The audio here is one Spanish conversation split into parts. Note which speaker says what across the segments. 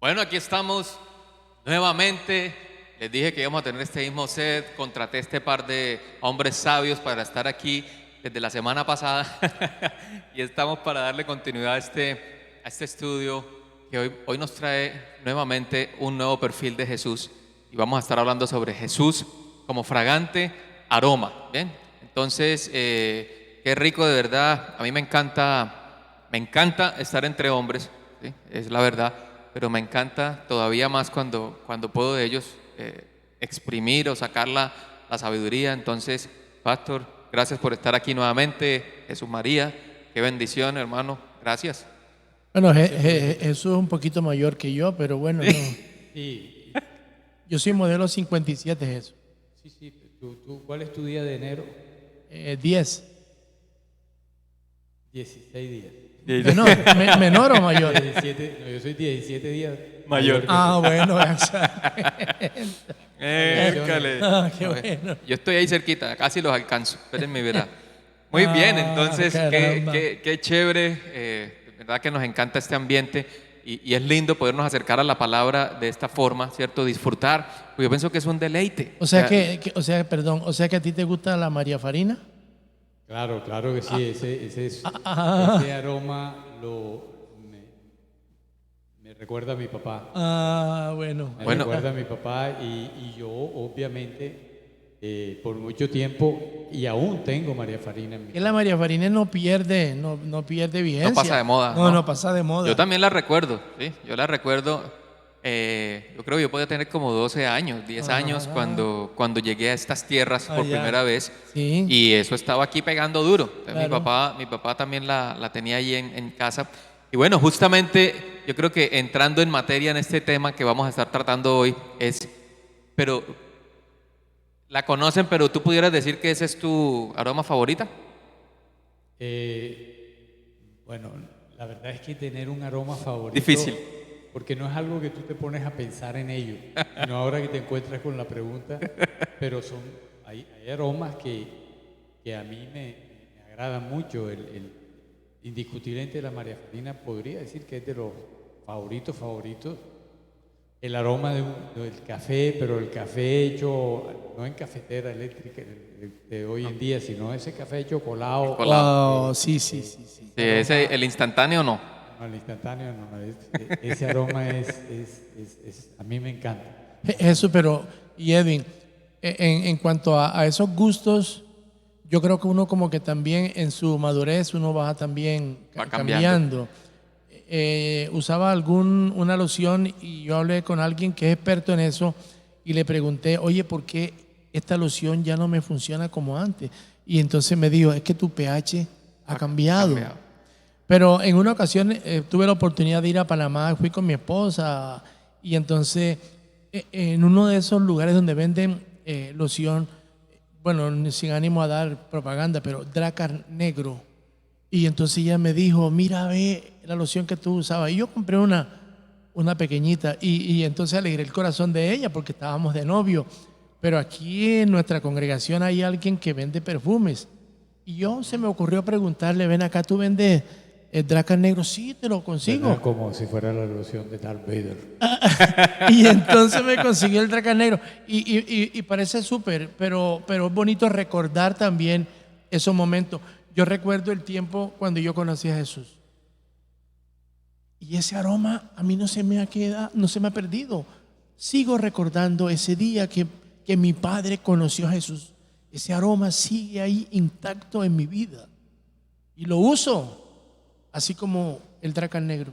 Speaker 1: Bueno, aquí estamos nuevamente. Les dije que íbamos a tener este mismo set. Contraté este par de hombres sabios para estar aquí desde la semana pasada. Y estamos para darle continuidad a este estudio que hoy nos trae nuevamente un nuevo perfil de Jesús. Y vamos a estar hablando sobre Jesús como fragante aroma. ¿Bien? Entonces, qué rico de verdad. A mí me encanta estar entre hombres, ¿sí? Es la verdad, pero me encanta todavía más cuando puedo de ellos exprimir o sacar la sabiduría. Entonces, Pastor, gracias por estar aquí nuevamente. Jesús María, qué bendición, hermano. Gracias.
Speaker 2: Bueno, Jesús es un poquito mayor que yo, pero bueno, no.
Speaker 3: Sí,
Speaker 2: Yo soy modelo 57, Jesús.
Speaker 3: sí. ¿Cuál es tu día de enero?
Speaker 2: 10.
Speaker 3: 16 días.
Speaker 2: Menor o mayor.
Speaker 3: 17, no, yo soy 17 días
Speaker 1: Mayor.
Speaker 3: que
Speaker 2: Bueno,
Speaker 1: Écale.
Speaker 2: qué bueno.
Speaker 1: Yo estoy ahí cerquita, casi los alcanzo. Espérenme, verá. Muy bien, entonces,
Speaker 2: Caramba.
Speaker 1: qué chévere. De verdad que nos encanta este ambiente y es lindo podernos acercar a la palabra de esta forma, ¿cierto? Disfrutar. Porque yo pienso que es un deleite.
Speaker 2: O sea que a ti te gusta la María Farina.
Speaker 3: Claro que sí, ese aroma me recuerda a mi papá.
Speaker 2: Bueno.
Speaker 3: Me
Speaker 1: Bueno.
Speaker 3: recuerda a mi papá y yo, obviamente, por mucho tiempo, y aún tengo María Farina en mi
Speaker 2: Que la María Farina no pierde vigencia.
Speaker 1: No pasa de moda,
Speaker 2: No,
Speaker 1: ¿no?
Speaker 2: no pasa de moda.
Speaker 1: Yo también la recuerdo, ¿sí? Yo la recuerdo. Yo creo que yo podía tener como 12 años, 10 años cuando llegué a estas tierras por
Speaker 2: ya.
Speaker 1: primera vez.
Speaker 2: Sí.
Speaker 1: Y eso estaba aquí pegando duro. Entonces,
Speaker 2: Claro.
Speaker 1: mi papá también la tenía ahí en casa. Y bueno, justamente yo creo que entrando en materia en este tema que vamos a estar tratando hoy pero la conocen, pero tú pudieras decir que ese es tu aroma favorita.
Speaker 3: Bueno, la verdad es que tener un aroma favorito...
Speaker 1: Difícil.
Speaker 3: Porque no es algo que tú te pones a pensar en ello, sino ahora que te encuentras con la pregunta, pero hay aromas que a mí me agradan mucho. Indiscutiblemente la María Farina podría decir que es de los favoritos. El aroma del café, pero el café hecho no en cafetera eléctrica de hoy en día, sino ese café hecho colado.
Speaker 2: Wow, sí.
Speaker 1: Sí, el instantáneo no.
Speaker 3: No, el instantáneo no, ese aroma a mí me encanta.
Speaker 2: Eso, pero, y Edwin, en cuanto a esos gustos, yo creo que uno como que también en su madurez uno va también
Speaker 1: Va
Speaker 2: cambiando. Usaba una loción y yo hablé con alguien que es experto en eso y le pregunté, oye, ¿por qué esta loción ya no me funciona como antes? Y entonces me dijo, es que tu pH ha cambiado. Pero en una ocasión tuve la oportunidad de ir a Panamá, fui con mi esposa y entonces en uno de esos lugares donde venden loción, bueno, sin ánimo a dar propaganda, pero Dracar Negro. Y entonces ella me dijo, mira, ve la loción que tú usabas. Y yo compré una pequeñita y entonces alegré el corazón de ella porque estábamos de novio. Pero aquí en nuestra congregación hay alguien que vende perfumes. Y se me ocurrió preguntarle, ven acá, ¿tú vendes el Dracar Negro? Sí, te lo consigo.
Speaker 3: Suena como si fuera la loción de Darth Vader.
Speaker 2: Y entonces me consiguió el Dracar Negro. Y parece súper, pero es bonito recordar también esos momentos. Yo recuerdo el tiempo cuando yo conocí a Jesús. Y ese aroma a mí no se me ha perdido. Sigo recordando ese día que mi padre conoció a Jesús. Ese aroma sigue ahí intacto en mi vida. Y lo uso, así como el Dracar Negro.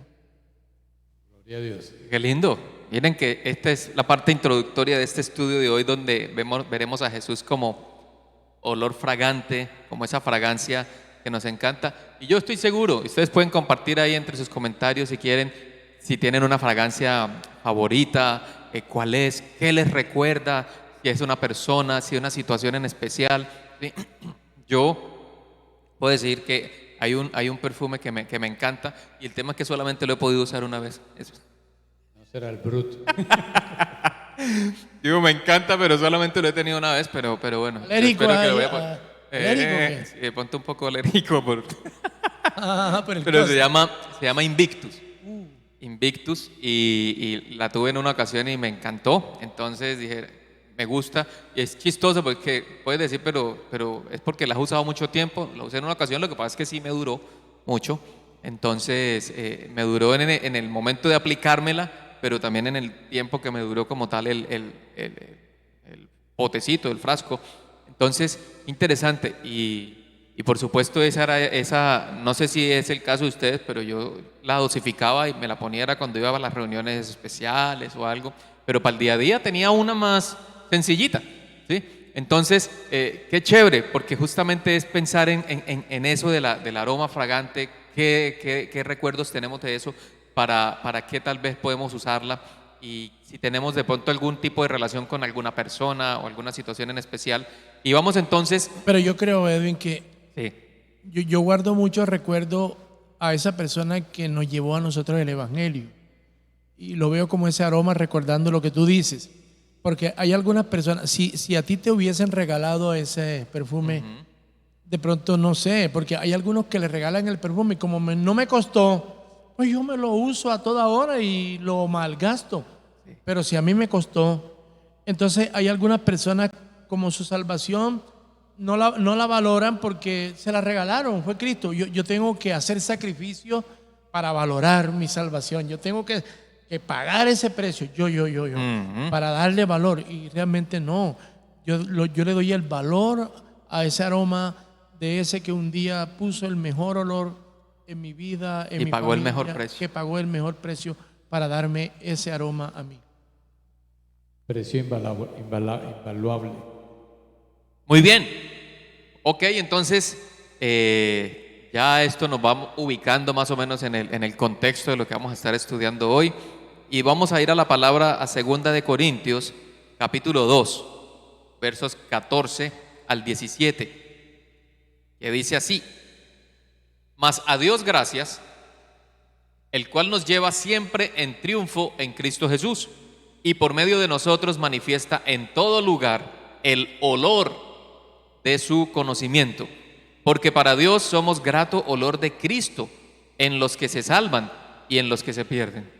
Speaker 3: Gloria a Dios.
Speaker 1: Qué lindo. Miren que esta es la parte introductoria de este estudio de hoy donde veremos a Jesús como olor fragante, como esa fragancia que nos encanta. Y yo estoy seguro, ustedes pueden compartir ahí entre sus comentarios si quieren, si tienen una fragancia favorita, cuál es, qué les recuerda, si es una persona, si es una situación en especial. ¿Sí? Yo puedo decir que hay un perfume que me encanta y el tema es que solamente lo he podido usar una vez.
Speaker 3: No será el Brut.
Speaker 1: Digo, me encanta, pero solamente lo he tenido una vez, pero bueno.
Speaker 2: Alérico,
Speaker 1: espero que lo voy a poner.
Speaker 2: ¿alérico qué?
Speaker 1: Sí, ponte un poco alérico,
Speaker 2: Por el
Speaker 1: pero
Speaker 2: costo.
Speaker 1: se llama Invictus. Invictus y la tuve en una ocasión y me encantó. Entonces dije, me gusta. Y es chistoso porque puedes decir, pero es porque la has usado mucho tiempo. La usé en una ocasión, lo que pasa es que sí me duró mucho. Entonces me duró en el momento de aplicármela, pero también en el tiempo que me duró como tal el potecito, el frasco. Entonces, interesante. Y por supuesto, no sé si es el caso de ustedes, pero yo la dosificaba y me la ponía era cuando iba a las reuniones especiales o algo, pero para el día a día tenía una más sencillita, ¿sí? Entonces, qué chévere, porque justamente es pensar en eso del aroma fragante, qué recuerdos tenemos de eso, para qué tal vez podemos usarla y si tenemos de pronto algún tipo de relación con alguna persona o alguna situación en especial. Y vamos entonces,
Speaker 2: Pero yo creo, Edwin, que
Speaker 1: sí,
Speaker 2: yo guardo mucho recuerdo a esa persona que nos llevó a nosotros el Evangelio. Y lo veo como ese aroma recordando lo que tú dices. Porque hay algunas personas, si a ti te hubiesen regalado ese perfume, de pronto no sé, porque hay algunos que le regalan el perfume y como no me costó, pues yo me lo uso a toda hora y lo malgasto. Pero si a mí me costó, entonces hay algunas personas como su salvación no la valoran porque se la regalaron, fue Cristo. Yo tengo que hacer sacrificio para valorar mi salvación. Yo tengo que pagar ese precio, yo, para darle valor. Y realmente no. Yo le doy el valor a ese aroma de ese que un día puso el mejor olor en mi vida, en
Speaker 1: y
Speaker 2: mi
Speaker 1: pagó el mejor
Speaker 2: familia,
Speaker 1: precio.
Speaker 2: que pagó el mejor precio para darme ese aroma a mí.
Speaker 3: Precio invaluable.
Speaker 1: Muy bien. Ok, entonces ya esto nos va ubicando más o menos en el contexto de lo que vamos a estar estudiando hoy. Y vamos a ir a la palabra a 2 Corintios, capítulo 2, versos 14 al 17, que dice así: Mas a Dios gracias, el cual nos lleva siempre en triunfo en Cristo Jesús, y por medio de nosotros manifiesta en todo lugar el olor de su conocimiento. Porque para Dios somos grato olor de Cristo en los que se salvan y en los que se pierden.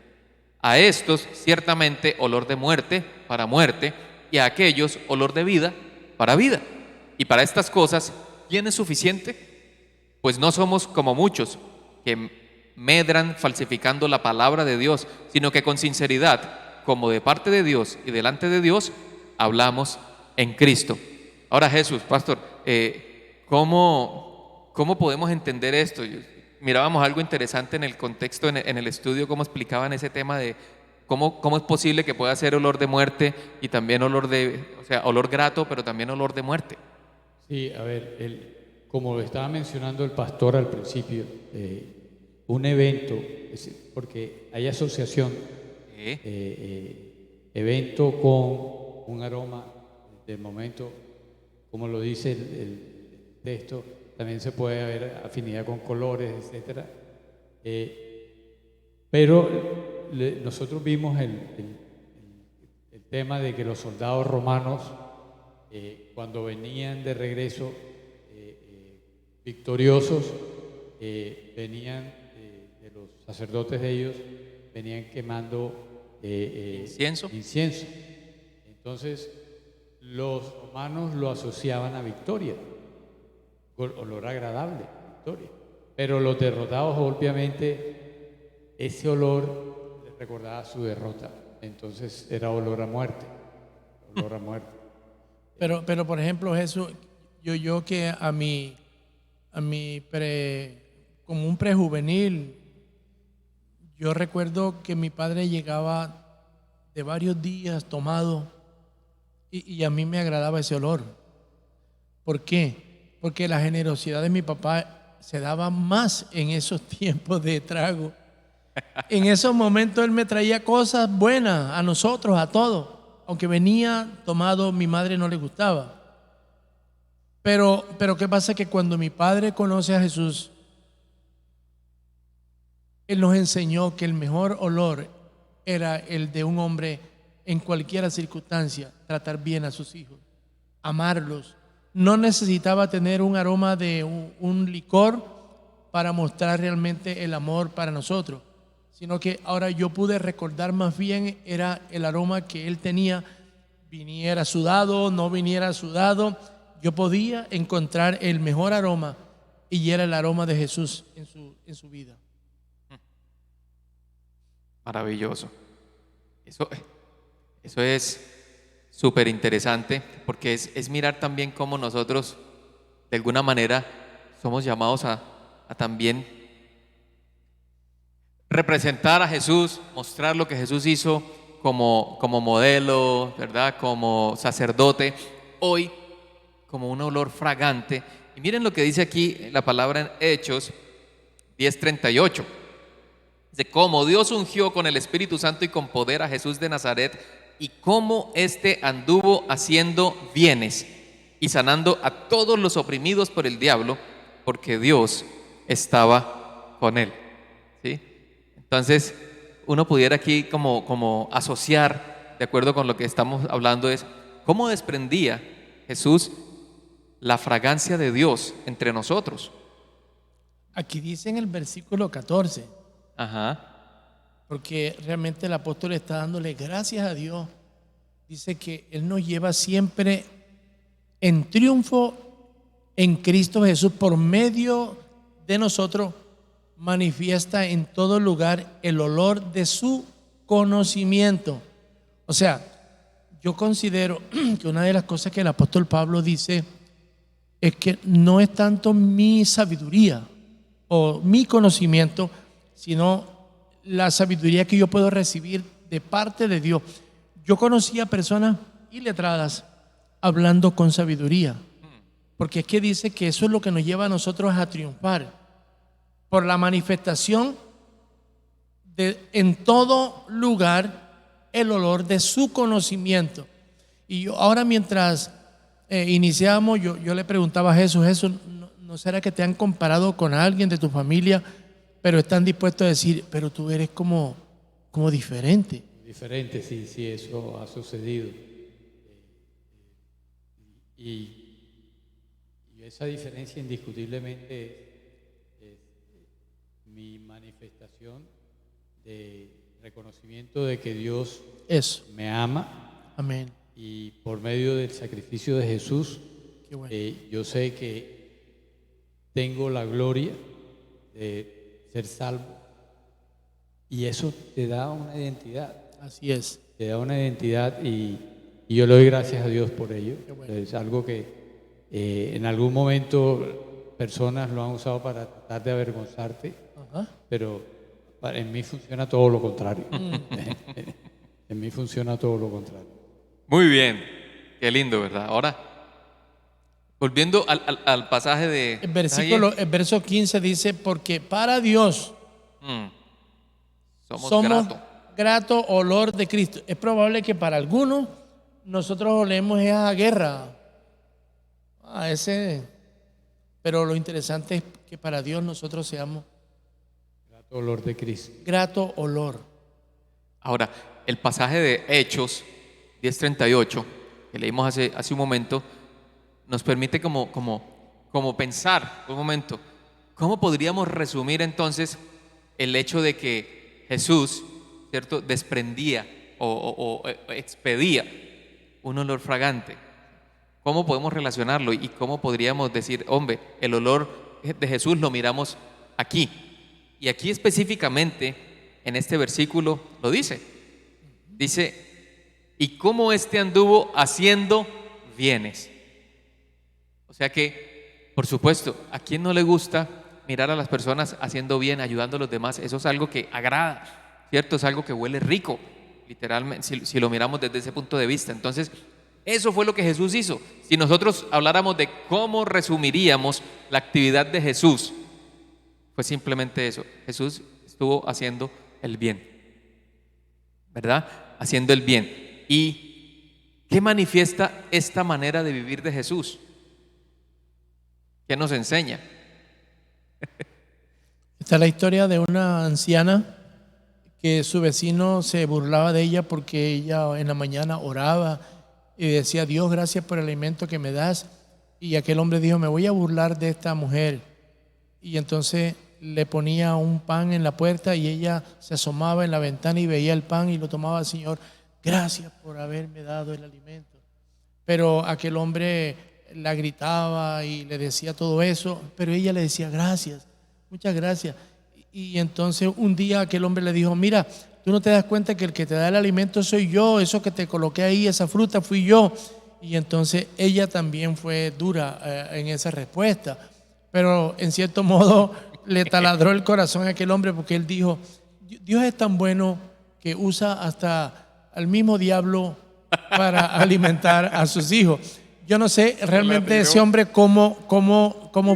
Speaker 1: A estos ciertamente olor de muerte para muerte, y a aquellos olor de vida para vida. Y para estas cosas, ¿quién es suficiente? Pues no somos como muchos que medran falsificando la palabra de Dios, sino que con sinceridad, como de parte de Dios y delante de Dios, hablamos en Cristo. Ahora, Jesús, pastor, ¿cómo podemos entender esto? Mirábamos algo interesante en el contexto, en el estudio, cómo explicaban ese tema de cómo es posible que pueda ser olor de muerte y también olor grato, pero también olor de muerte.
Speaker 3: Sí, a ver, como lo estaba mencionando el pastor al principio, un evento, porque hay asociación, evento con un aroma del momento, como lo dice el texto, también se puede haber afinidad con colores, etcétera. Pero nosotros vimos el tema de que los soldados romanos, cuando venían de regreso victoriosos, venían de los sacerdotes de ellos, venían quemando
Speaker 1: incienso.
Speaker 3: Entonces, los romanos lo asociaban a victoria, olor agradable, victoria. Pero los derrotados, obviamente, ese olor les recordaba su derrota. Entonces era olor a muerte, olor a muerte.
Speaker 2: Pero por ejemplo, Jesús, yo que como un prejuvenil, yo recuerdo que mi padre llegaba de varios días tomado y a mí me agradaba ese olor. ¿Por qué? Porque la generosidad de mi papá se daba más en esos tiempos de trago. En esos momentos él me traía cosas buenas a nosotros, a todos. Aunque venía tomado, mi madre no le gustaba. Pero ¿qué pasa? Que cuando mi padre conoce a Jesús, él nos enseñó que el mejor olor era el de un hombre en cualquier circunstancia, tratar bien a sus hijos, amarlos. No necesitaba tener un aroma de un licor para mostrar realmente el amor para nosotros, sino que ahora yo pude recordar más bien era el aroma que él tenía, viniera sudado, no viniera sudado, yo podía encontrar el mejor aroma y era el aroma de Jesús en su vida.
Speaker 1: Maravilloso. Eso es súper interesante porque es mirar también cómo nosotros de alguna manera somos llamados a también representar a Jesús, mostrar lo que Jesús hizo como modelo, ¿verdad? Como sacerdote, hoy como un olor fragante. Y miren lo que dice aquí la palabra en Hechos 10:38. Dice, como Dios ungió con el Espíritu Santo y con poder a Jesús de Nazaret, y cómo éste anduvo haciendo bienes y sanando a todos los oprimidos por el diablo, porque Dios estaba con él. ¿Sí? Entonces, uno pudiera aquí como asociar, de acuerdo con lo que estamos hablando, es cómo desprendía Jesús la fragancia de Dios entre nosotros.
Speaker 2: Aquí dice en el versículo 14,
Speaker 1: Ajá.
Speaker 2: porque realmente el apóstol está dándole gracias a Dios. Dice que Él nos lleva siempre en triunfo en Cristo Jesús. Por medio de nosotros manifiesta en todo lugar el olor de su conocimiento. O sea, yo considero que una de las cosas que el apóstol Pablo dice es que no es tanto mi sabiduría o mi conocimiento, sino la sabiduría que yo puedo recibir de parte de Dios. Yo conocí a personas iletradas hablando con sabiduría, porque es que dice que eso es lo que nos lleva a nosotros a triunfar, por la manifestación de en todo lugar el olor de su conocimiento. Y yo ahora mientras iniciamos, yo le preguntaba a Jesús, ¿no será que te han comparado con alguien de tu familia, pero están dispuestos a decir, pero tú eres como diferente?
Speaker 3: Diferente, sí, eso ha sucedido. Y esa diferencia indiscutiblemente es mi manifestación de reconocimiento de que Dios
Speaker 2: Eso.
Speaker 3: me ama.
Speaker 2: Amén.
Speaker 3: Y por medio del sacrificio de Jesús,
Speaker 2: Qué bueno.
Speaker 3: yo sé que tengo la gloria de ser salvo. Y eso te da una identidad.
Speaker 2: Así es.
Speaker 3: Te da una identidad y yo le doy gracias a Dios por ello.
Speaker 2: Qué bueno.
Speaker 3: Es algo que en algún momento personas lo han usado para tratar de avergonzarte,
Speaker 2: Ajá.
Speaker 3: pero en mí funciona todo lo contrario. En mí funciona todo lo contrario.
Speaker 1: Muy bien. Qué lindo, ¿verdad? Ahora, volviendo al pasaje de...
Speaker 2: El verso 15 dice, porque para Dios
Speaker 1: somos gratos.
Speaker 2: grato olor de Cristo. Es probable que para algunos nosotros olemos esa guerra, pero lo interesante es que para Dios nosotros seamos
Speaker 3: Grato olor de Cristo.
Speaker 2: grato olor.
Speaker 1: Ahora, el pasaje de Hechos 10:38, que leímos hace un momento, nos permite como pensar un momento, ¿cómo podríamos resumir entonces el hecho de que Jesús, ¿cierto?, desprendía o expedía un olor fragante? ¿Cómo podemos relacionarlo y cómo podríamos decir, hombre, el olor de Jesús lo miramos aquí? Y aquí específicamente, en este versículo, lo dice. Dice, y cómo éste anduvo haciendo bienes. O sea que, por supuesto, ¿a quién no le gusta mirar a las personas haciendo bien, ayudando a los demás? Eso es algo que agrada, ¿cierto? Es algo que huele rico, literalmente, si lo miramos desde ese punto de vista. Entonces, eso fue lo que Jesús hizo. Si nosotros habláramos de cómo resumiríamos la actividad de Jesús, fue simplemente eso. Jesús estuvo haciendo el bien, ¿verdad? Haciendo el bien. ¿Y qué manifiesta esta manera de vivir de Jesús? ¿Qué nos enseña?
Speaker 2: Esta es la historia de una anciana que su vecino se burlaba de ella porque ella en la mañana oraba y decía, Dios, gracias por el alimento que me das. Y aquel hombre dijo, me voy a burlar de esta mujer. Y entonces le ponía un pan en la puerta y ella se asomaba en la ventana y veía el pan y lo tomaba. Señor, gracias por haberme dado el alimento. Pero aquel hombre la gritaba y le decía todo eso, pero ella le decía gracias, muchas gracias. Y entonces un día aquel hombre le dijo, mira, tú no te das cuenta que el que te da el alimento soy yo, eso que te coloqué ahí, esa fruta fui yo. Y entonces ella también fue dura en esa respuesta, pero en cierto modo le taladró el corazón a aquel hombre, porque él dijo, Dios es tan bueno que usa hasta al mismo diablo para alimentar a sus hijos. Yo no sé realmente ese hombre cómo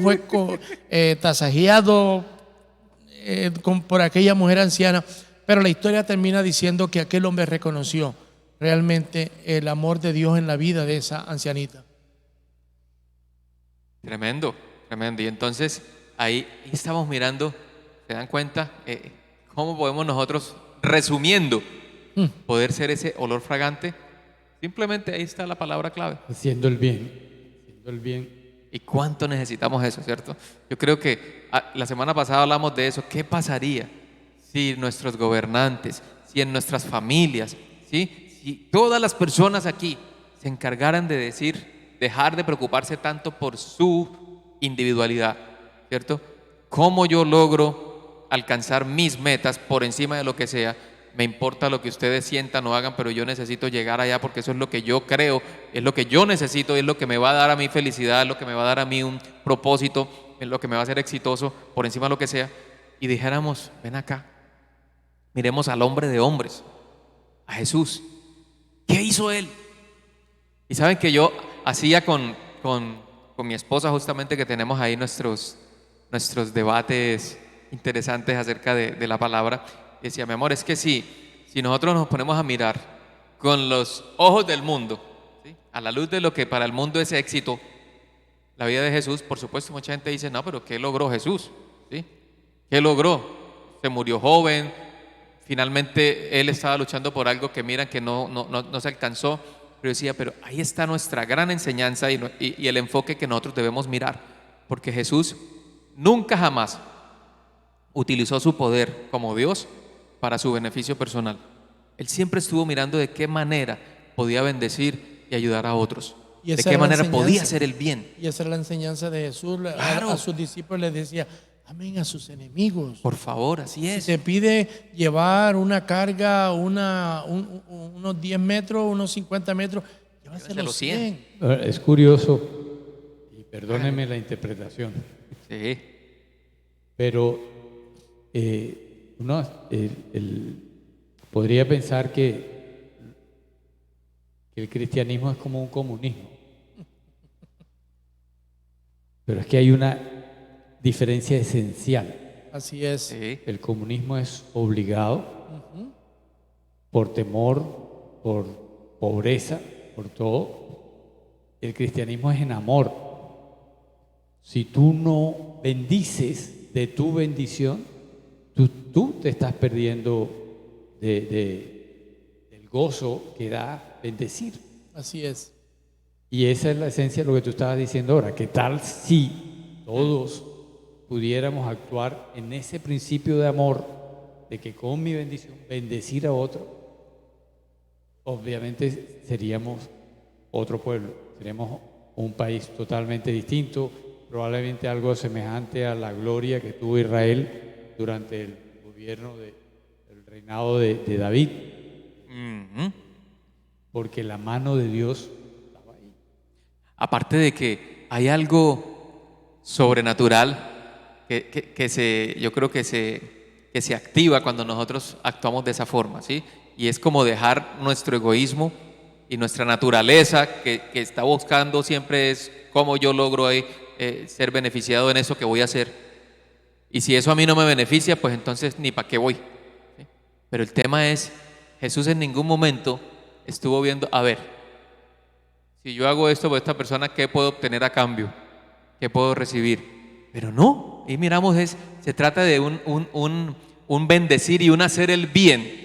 Speaker 2: fue tasajeado por aquella mujer anciana, pero la historia termina diciendo que aquel hombre reconoció realmente el amor de Dios en la vida de esa ancianita.
Speaker 1: Tremendo, tremendo. Y entonces ahí estamos mirando, ¿se dan cuenta? ¿Cómo podemos nosotros, resumiendo, poder ser ese olor fragante? Simplemente ahí está la palabra clave.
Speaker 3: Haciendo el bien, haciendo el bien.
Speaker 1: ¿Y cuánto necesitamos eso, cierto? Yo creo que la semana pasada hablamos de eso. ¿Qué pasaría si nuestros gobernantes, si en nuestras familias, ¿sí? Si todas las personas aquí se encargaran de dejar de preocuparse tanto por su individualidad, ¿cierto? ¿Cómo yo logro alcanzar mis metas por encima de lo que sea? Me importa lo que ustedes sientan o hagan, pero yo necesito llegar allá porque eso es lo que yo creo, es lo que yo necesito, es lo que me va a dar a mí felicidad, es lo que me va a dar a mí un propósito, es lo que me va a hacer exitoso por encima de lo que sea. Y dijéramos, ven acá, miremos al hombre de hombres, a Jesús. ¿Qué hizo él? Y saben que yo hacía con mi esposa, justamente, que tenemos ahí nuestros debates interesantes acerca de la palabra. Decía, mi amor, es que si nosotros nos ponemos a mirar con los ojos del mundo, ¿sí? A la luz de lo que para el mundo es éxito, la vida de Jesús, por supuesto, mucha gente dice, no, pero ¿qué logró Jesús? ¿Sí? ¿Qué logró? Se murió joven, finalmente él estaba luchando por algo que miran que no se alcanzó. Pero decía, pero ahí está nuestra gran enseñanza y el enfoque que nosotros debemos mirar, porque Jesús nunca jamás utilizó su poder como Dios para su beneficio personal. Él siempre estuvo mirando de qué manera podía bendecir y ayudar a otros, de qué manera podía hacer el bien.
Speaker 2: Y esa era la enseñanza de Jesús.
Speaker 1: Claro.
Speaker 2: A sus discípulos les decía, amen a sus enemigos.
Speaker 1: Por favor, así es.
Speaker 2: Si te pide llevar una carga, unos 10 metros, unos 50 metros, llévaselo los 100.
Speaker 3: Es curioso, y perdónenme la interpretación,
Speaker 1: Sí.
Speaker 3: pero uno podría pensar que el cristianismo es como un comunismo. Pero es que hay una diferencia esencial.
Speaker 2: Así es.
Speaker 1: Sí.
Speaker 3: El comunismo es obligado por temor, por pobreza, por todo. El cristianismo es en amor. Si tú no bendices de tu bendición, tú te estás perdiendo del gozo que da bendecir.
Speaker 2: Así es.
Speaker 3: Y esa es la esencia de lo que tú estabas diciendo ahora. ¿Qué tal si todos pudiéramos actuar en ese principio de amor, de que con mi bendición bendecir a otro? Obviamente seríamos otro pueblo, seríamos un país totalmente distinto, probablemente algo semejante a la gloria que tuvo Israel durante el gobierno el reinado de David, porque la mano de Dios estaba ahí.
Speaker 1: Aparte de que hay algo sobrenatural yo creo que se activa cuando nosotros actuamos de esa forma, ¿sí? Y es como dejar nuestro egoísmo y nuestra naturaleza que está buscando siempre es cómo yo logro ser beneficiado en eso que voy a hacer. Y si eso a mí no me beneficia, pues entonces ni para qué voy, ¿sí? Pero el tema es, Jesús en ningún momento estuvo viendo, a ver, si yo hago esto por esta persona, ¿qué puedo obtener a cambio? ¿Qué puedo recibir? Pero no, y miramos, se trata de un bendecir y un hacer el bien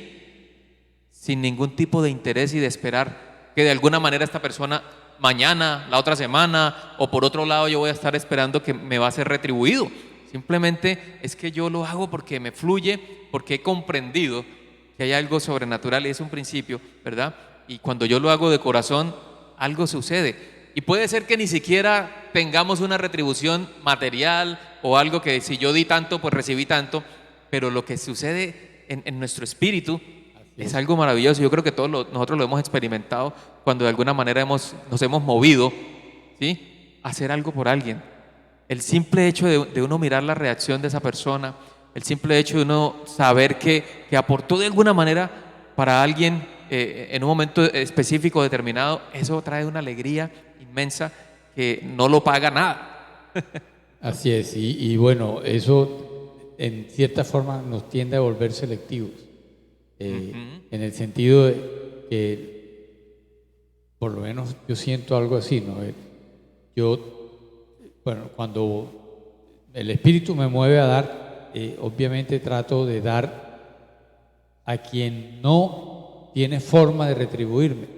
Speaker 1: sin ningún tipo de interés y de esperar que de alguna manera esta persona mañana, la otra semana o por otro lado yo voy a estar esperando que me va a ser retribuido, Simplemente es que yo lo hago porque me fluye, porque he comprendido que hay algo sobrenatural y es un principio, ¿verdad? Y cuando yo lo hago de corazón, algo sucede. Y puede ser que ni siquiera tengamos una retribución material o algo que si yo di tanto, pues recibí tanto, pero lo que sucede en nuestro espíritu es algo maravilloso. Yo creo que nosotros lo hemos experimentado cuando de alguna manera nos hemos movido, ¿sí?, a hacer algo por alguien. El simple hecho de uno mirar la reacción de esa persona, el simple hecho de uno saber que aportó de alguna manera para alguien en un momento específico, determinado, eso trae una alegría inmensa que no lo paga nada.
Speaker 3: Así es, y bueno, eso en cierta forma nos tiende a volver selectivos, en el sentido de que, por lo menos yo siento algo así, ¿no? Bueno, cuando el Espíritu me mueve a dar, obviamente trato de dar a quien no tiene forma de retribuirme.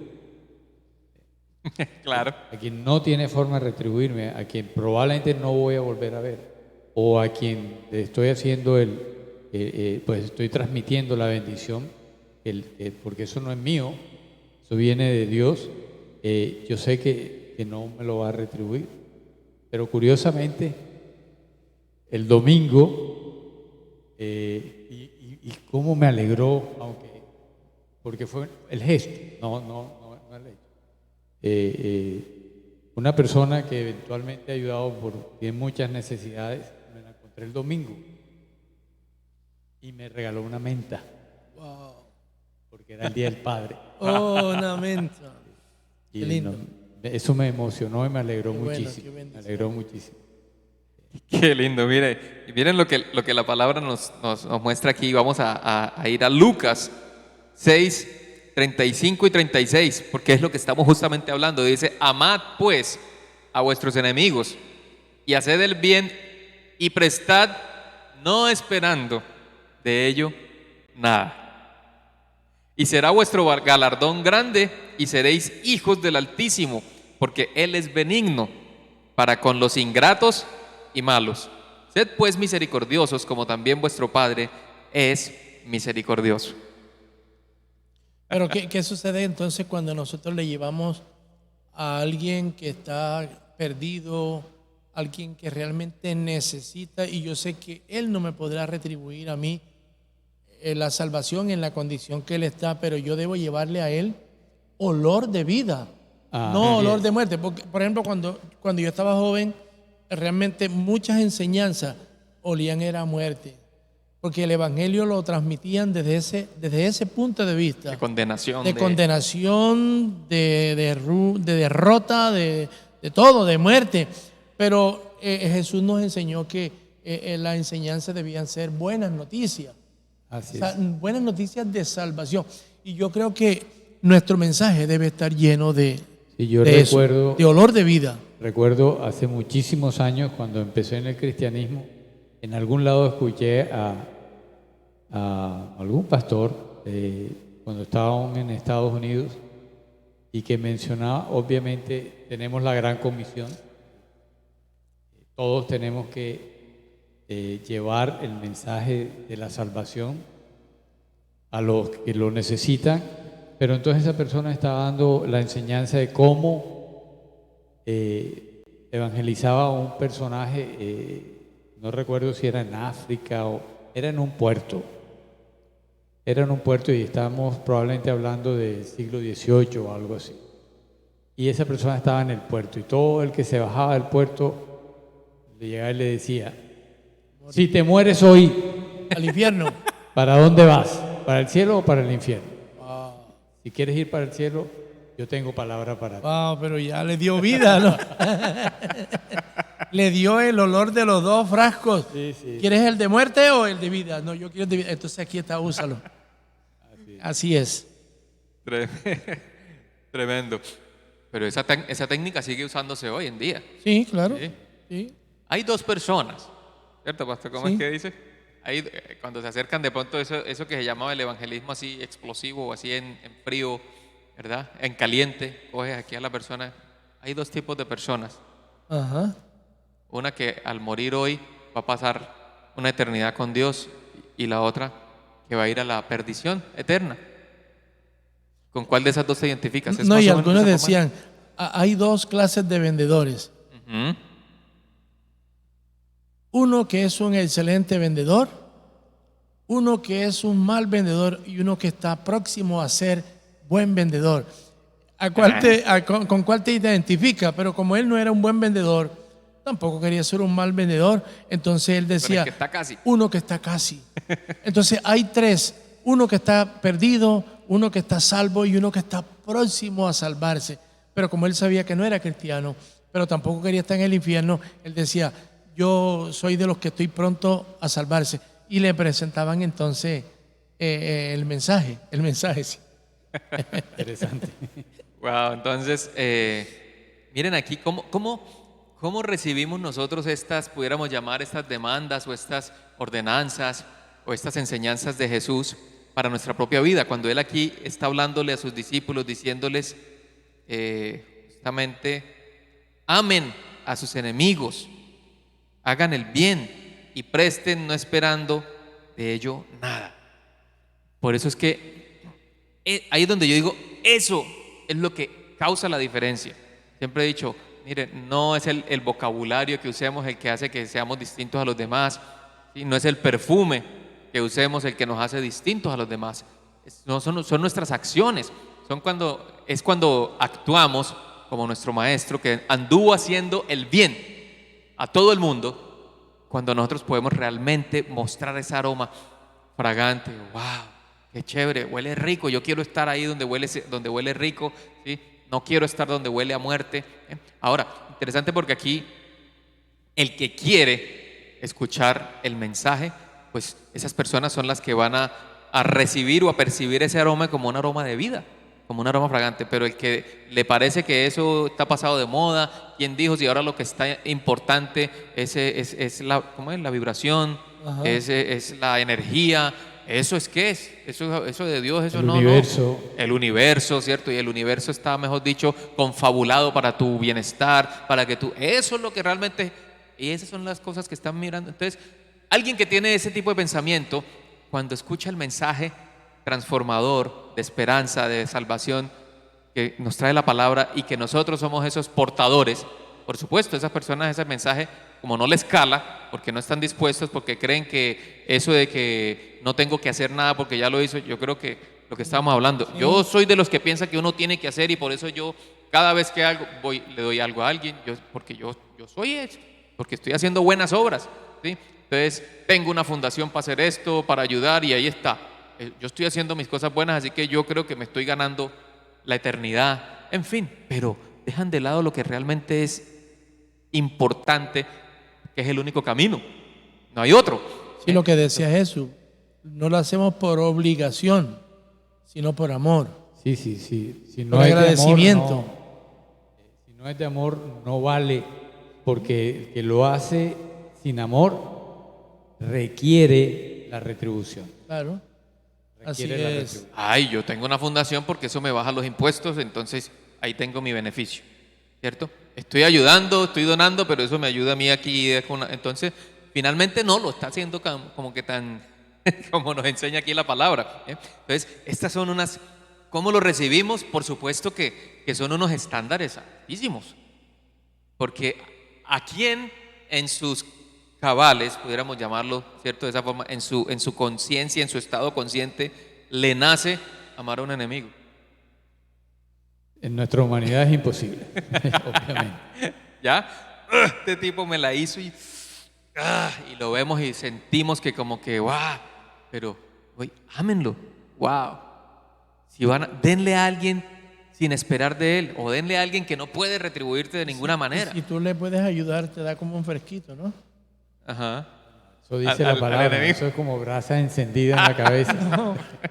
Speaker 1: Claro.
Speaker 3: A quien no tiene forma de retribuirme, a quien probablemente no voy a volver a ver, o a quien estoy haciendo pues estoy transmitiendo la bendición, porque eso no es mío, eso viene de Dios. Yo sé que no me lo va a retribuir, pero curiosamente el domingo, y cómo me alegró, porque fue el gesto, no el hecho. Una persona que eventualmente ha ayudado tiene muchas necesidades, me la encontré el domingo y me regaló una menta.
Speaker 2: Wow.
Speaker 3: Porque era el Día del Padre.
Speaker 2: Oh, una menta.
Speaker 3: Y
Speaker 2: Qué lindo.
Speaker 3: Eso me emocionó y me alegró
Speaker 2: Qué bueno,
Speaker 3: muchísimo.
Speaker 2: qué
Speaker 3: Me
Speaker 2: bendición.
Speaker 3: alegró muchísimo.
Speaker 1: Qué lindo, mire. Y miren lo que la palabra nos muestra aquí. Vamos a ir a Lucas 6, 35 y 36, porque es lo que estamos justamente hablando. Dice, amad pues a vuestros enemigos y haced el bien y prestad, no esperando de ello nada. Y será vuestro galardón grande y seréis hijos del Altísimo, porque Él es benigno para con los ingratos y malos. Sed pues misericordiosos, como también vuestro Padre es misericordioso.
Speaker 2: Pero ¿qué sucede entonces cuando nosotros le llevamos a alguien que está perdido, alguien que realmente necesita, y yo sé que Él no me podrá retribuir a mí la salvación en la condición que Él está, pero yo debo llevarle a Él olor de vida, no olor de muerte? Porque, por ejemplo, cuando yo estaba joven, realmente muchas enseñanzas olían era a muerte, porque el Evangelio lo transmitían desde ese punto de vista.
Speaker 1: De condenación.
Speaker 2: De condenación, de derrota, de todo, de muerte. Pero Jesús nos enseñó que las enseñanzas debían ser buenas noticias.
Speaker 3: Así
Speaker 2: O sea,
Speaker 3: es.
Speaker 2: buenas noticias de salvación. Y yo creo que nuestro mensaje debe estar lleno de,
Speaker 3: Y yo
Speaker 2: de eso,
Speaker 3: recuerdo,
Speaker 2: de olor de vida.
Speaker 3: recuerdo hace muchísimos años, cuando empecé en el cristianismo, en algún lado escuché a algún pastor, cuando estaba aún en Estados Unidos, y que mencionaba, obviamente tenemos la gran comisión, todos tenemos que llevar el mensaje de la salvación a los que lo necesitan, pero entonces esa persona estaba dando la enseñanza de cómo evangelizaba a un personaje, no recuerdo si era en África o era en un puerto. Era en un puerto y estábamos probablemente hablando del siglo XVIII o algo así. Y esa persona estaba en el puerto y todo el que se bajaba del puerto le llegaba y le decía, si te mueres hoy,
Speaker 2: Al infierno.
Speaker 3: ¿para dónde vas? ¿Para el cielo o para el infierno? Si quieres ir para el cielo, yo tengo palabra para ti.
Speaker 2: Wow, pero ya le dio vida, ¿no? Le dio el olor de los dos frascos.
Speaker 3: Sí, sí.
Speaker 2: ¿Quieres el de muerte o el de vida? No, yo quiero el de vida. Entonces aquí está, úsalo. Así es.
Speaker 1: Tremendo. Pero esa técnica sigue usándose hoy en día.
Speaker 2: Sí, claro.
Speaker 1: Sí.
Speaker 2: Sí.
Speaker 1: Hay dos personas, ¿cierto, pastor? ¿Cómo
Speaker 2: Sí.
Speaker 1: es que dice? Hay, cuando se acercan de pronto eso que se llamaba el evangelismo así explosivo o así en frío, ¿verdad? En caliente, coges aquí a la persona. Hay dos tipos de personas.
Speaker 2: Ajá.
Speaker 1: Una que al morir hoy va a pasar una eternidad con Dios y la otra que va a ir a la perdición eterna. ¿Con cuál de esas dos te identificas? ¿Es
Speaker 2: No,
Speaker 1: más
Speaker 2: y
Speaker 1: o menos
Speaker 2: algunos
Speaker 1: esa
Speaker 2: decían, hay dos clases de vendedores.
Speaker 1: forma? Ujú.
Speaker 2: Uno que es un excelente vendedor, uno que es un mal vendedor y uno que está próximo a ser buen vendedor. ¿Con cuál te identifica? Pero como él no era un buen vendedor, tampoco quería ser un mal vendedor, entonces él
Speaker 1: Con el
Speaker 2: decía,
Speaker 1: que está casi.
Speaker 2: uno que está casi. Entonces hay tres, uno que está perdido, uno que está salvo y uno que está próximo a salvarse. Pero como él sabía que no era cristiano, pero tampoco quería estar en el infierno, él decía, yo soy de los que estoy pronto a salvarse. Y le presentaban entonces el mensaje, sí.
Speaker 3: Interesante.
Speaker 1: Wow, entonces, miren aquí cómo recibimos nosotros estas, pudiéramos llamar estas demandas o estas ordenanzas o estas enseñanzas de Jesús para nuestra propia vida. Cuando Él aquí está hablándole a sus discípulos, diciéndoles justamente, amen a sus enemigos, hagan el bien y presten no esperando de ello nada. Por eso es que ahí es donde yo digo, eso es lo que causa la diferencia. Siempre he dicho, mire, no es el vocabulario que usemos el que hace que seamos distintos a los demás, ¿sí? No es el perfume que usemos el que nos hace distintos a los demás. No, son nuestras acciones, es cuando actuamos como nuestro maestro que anduvo haciendo el bien a todo el mundo, cuando nosotros podemos realmente mostrar ese aroma fragante. ¡Wow! ¡Qué chévere! Huele rico. Yo quiero estar ahí donde huele rico, ¿sí? No quiero estar donde huele a muerte. Ahora, interesante porque aquí el que quiere escuchar el mensaje, pues esas personas son las que van a recibir o a percibir ese aroma como un aroma de vida, como un aroma fragante. Pero el que le parece que eso está pasado de moda, ¿quién dijo? Si ahora lo que está importante es ¿cómo es? La vibración,
Speaker 2: Ajá.
Speaker 1: es la energía. ¿Eso es qué es? Eso de Dios, eso
Speaker 3: El
Speaker 1: no.
Speaker 3: universo.
Speaker 1: El universo, ¿cierto? Y el universo está, mejor dicho, confabulado para tu bienestar, para que tú... Eso es lo que realmente... Y esas son las cosas que están mirando. Entonces, alguien que tiene ese tipo de pensamiento, cuando escucha el mensaje transformador de esperanza, de salvación, que nos trae la palabra y que nosotros somos esos portadores, por supuesto, esas personas, ese mensaje, como no les cala, porque no están dispuestos, porque creen que eso de que no tengo que hacer nada porque ya lo hizo, yo creo que lo que estábamos hablando, yo soy de los que piensa que uno tiene que hacer y por eso yo cada vez que le doy algo a alguien, porque yo soy eso, porque estoy haciendo buenas obras, ¿sí? Entonces, tengo una fundación para hacer esto, para ayudar y ahí está. Yo estoy haciendo mis cosas buenas, así que yo creo que me estoy ganando la eternidad, en fin, pero dejan de lado lo que realmente es importante, que es el único camino, no hay otro.
Speaker 2: Sí, lo que decía Jesús, no lo hacemos por obligación, sino por amor.
Speaker 3: Sí, sí, sí. Si
Speaker 2: Por
Speaker 3: no es de
Speaker 2: agradecimiento.
Speaker 3: amor, si no es de amor, no vale, porque el que lo hace sin amor requiere la retribución.
Speaker 2: Claro. Así
Speaker 3: Requiere la
Speaker 2: es.
Speaker 3: retribución.
Speaker 1: Ay, yo tengo una fundación porque eso me baja los impuestos, entonces ahí tengo mi beneficio, ¿cierto? Estoy ayudando, estoy donando, pero eso me ayuda a mí aquí. Entonces, finalmente no lo está haciendo como que tan, como nos enseña aquí la palabra. Entonces, estas son unas, ¿cómo lo recibimos? Por supuesto que son unos estándares altísimos, porque a quién en sus cabales, pudiéramos llamarlo, ¿cierto? De esa forma, en su conciencia, en su estado consciente, le nace amar a un enemigo.
Speaker 3: En nuestra humanidad es imposible, obviamente.
Speaker 1: ¿Ya? Este tipo me la hizo y lo vemos y sentimos que como que, wow, pero, oye, ámenlo, wow. Si denle a alguien sin esperar de él, o denle a alguien que no puede retribuirte de ninguna manera.
Speaker 2: Si tú le puedes ayudar, te da como un fresquito, ¿no?
Speaker 1: Ajá.
Speaker 3: Eso dice
Speaker 1: Al
Speaker 3: la palabra,
Speaker 1: enemigo.
Speaker 3: eso es como brasa encendida en la cabeza.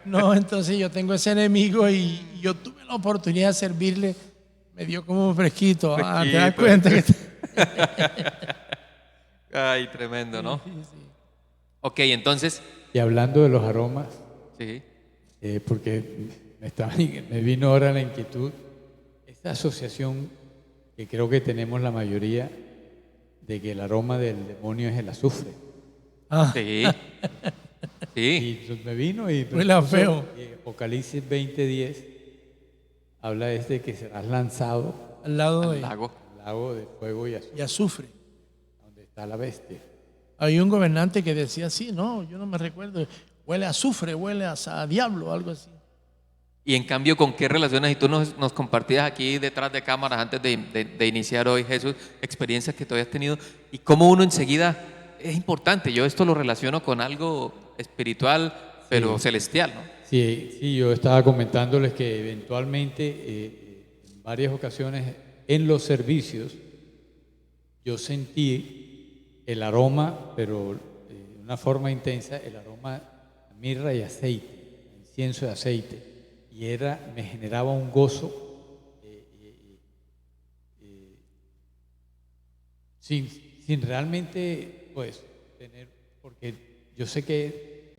Speaker 2: No, entonces yo tengo ese enemigo y yo tuve la oportunidad de servirle, me dio como un fresquito. ¿Te das
Speaker 1: Fresquito.
Speaker 2: cuenta que
Speaker 1: Ay, tremendo, ¿no? Ok, entonces,
Speaker 3: Y hablando de los aromas,
Speaker 1: sí.
Speaker 3: porque me vino ahora la inquietud, esta asociación que creo que tenemos la mayoría de que el aroma del demonio es el azufre.
Speaker 2: Ah,
Speaker 1: Sí, sí.
Speaker 3: Y entonces me vino y
Speaker 2: Huele a feo.
Speaker 3: Apocalipsis 20:10 habla de que serás lanzado
Speaker 2: al lado
Speaker 1: Al lago.
Speaker 3: al lago de fuego y azufre,
Speaker 2: y azufre.
Speaker 3: donde está la bestia.
Speaker 2: Hay un gobernante que decía así, no, yo no me recuerdo, huele a azufre, huele a diablo, algo así.
Speaker 1: Y en cambio, ¿con qué relaciones? Y tú nos compartías aquí detrás de cámaras antes de iniciar hoy, Jesús, experiencias que tú habías tenido y cómo uno enseguida es importante. Yo esto lo relaciono con algo espiritual, pero celestial, ¿no?
Speaker 3: Sí, yo estaba comentándoles que eventualmente, en varias ocasiones, en los servicios, yo sentí el aroma, pero de una forma intensa, el aroma a mirra y aceite, incienso y aceite. Y me generaba un gozo sin realmente, pues, tener, porque yo sé que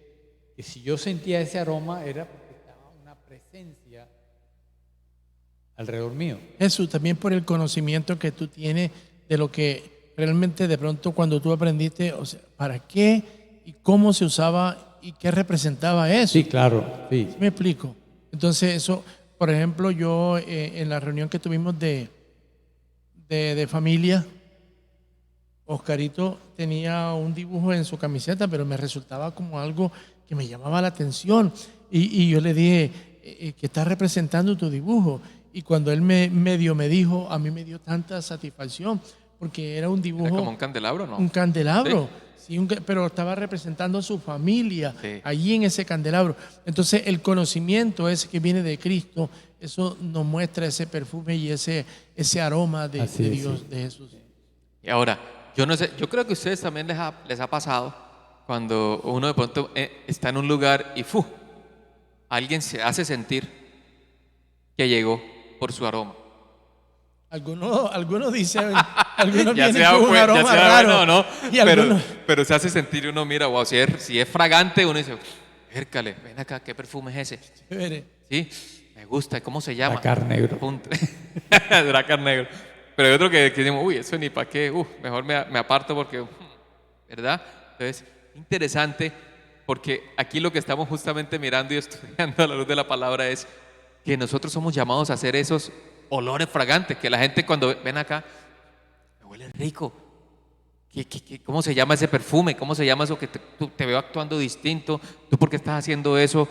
Speaker 3: si yo sentía ese aroma era porque estaba una presencia alrededor mío.
Speaker 2: Jesús, también por el conocimiento que tú tienes de lo que realmente de pronto cuando tú aprendiste, o sea, para qué y cómo se usaba y qué representaba eso.
Speaker 3: Sí, claro, sí.
Speaker 2: ¿Sí me explico? Entonces eso, por ejemplo, yo en la reunión que tuvimos de familia, Oscarito tenía un dibujo en su camiseta, pero me resultaba como algo que me llamaba la atención. Y yo le dije, ¿qué está representando tu dibujo? Y cuando él medio me dijo, a mí me dio tanta satisfacción, porque era un dibujo...
Speaker 1: Era como un candelabro, ¿no?
Speaker 2: Un candelabro, sí, pero estaba representando a su familia allí en ese candelabro. Entonces el conocimiento ese que viene de Cristo, eso nos muestra ese perfume y ese aroma de Dios, de Jesús.
Speaker 1: Y ahora, yo no sé, yo creo que a ustedes también les ha pasado cuando uno de pronto está en un lugar y alguien se hace sentir que llegó por su aroma.
Speaker 2: Algunos dicen, algunos
Speaker 1: Ya
Speaker 2: vienen
Speaker 1: sea,
Speaker 2: con un
Speaker 1: ya
Speaker 2: aroma
Speaker 1: sea
Speaker 2: raro.
Speaker 1: bueno o no,
Speaker 2: Y algunos,
Speaker 1: pero se hace sentir y uno mira, wow, si es fragante, uno dice, ércale, ven acá, ¿qué perfume es ese?
Speaker 2: chévere.
Speaker 1: Sí, me gusta, ¿cómo se llama?
Speaker 3: Dracar negro.
Speaker 1: Dracar negro. Pero hay otro que decimos, uy, eso ni para qué, mejor me aparto porque, ¿verdad? Entonces, interesante, porque aquí lo que estamos justamente mirando y estudiando a la luz de la palabra es que nosotros somos llamados a hacer esos olores fragantes, que la gente cuando ven acá, me huele rico. ¿Cómo se llama ese perfume? ¿Cómo se llama eso que te veo actuando distinto? ¿Tú por qué estás haciendo eso?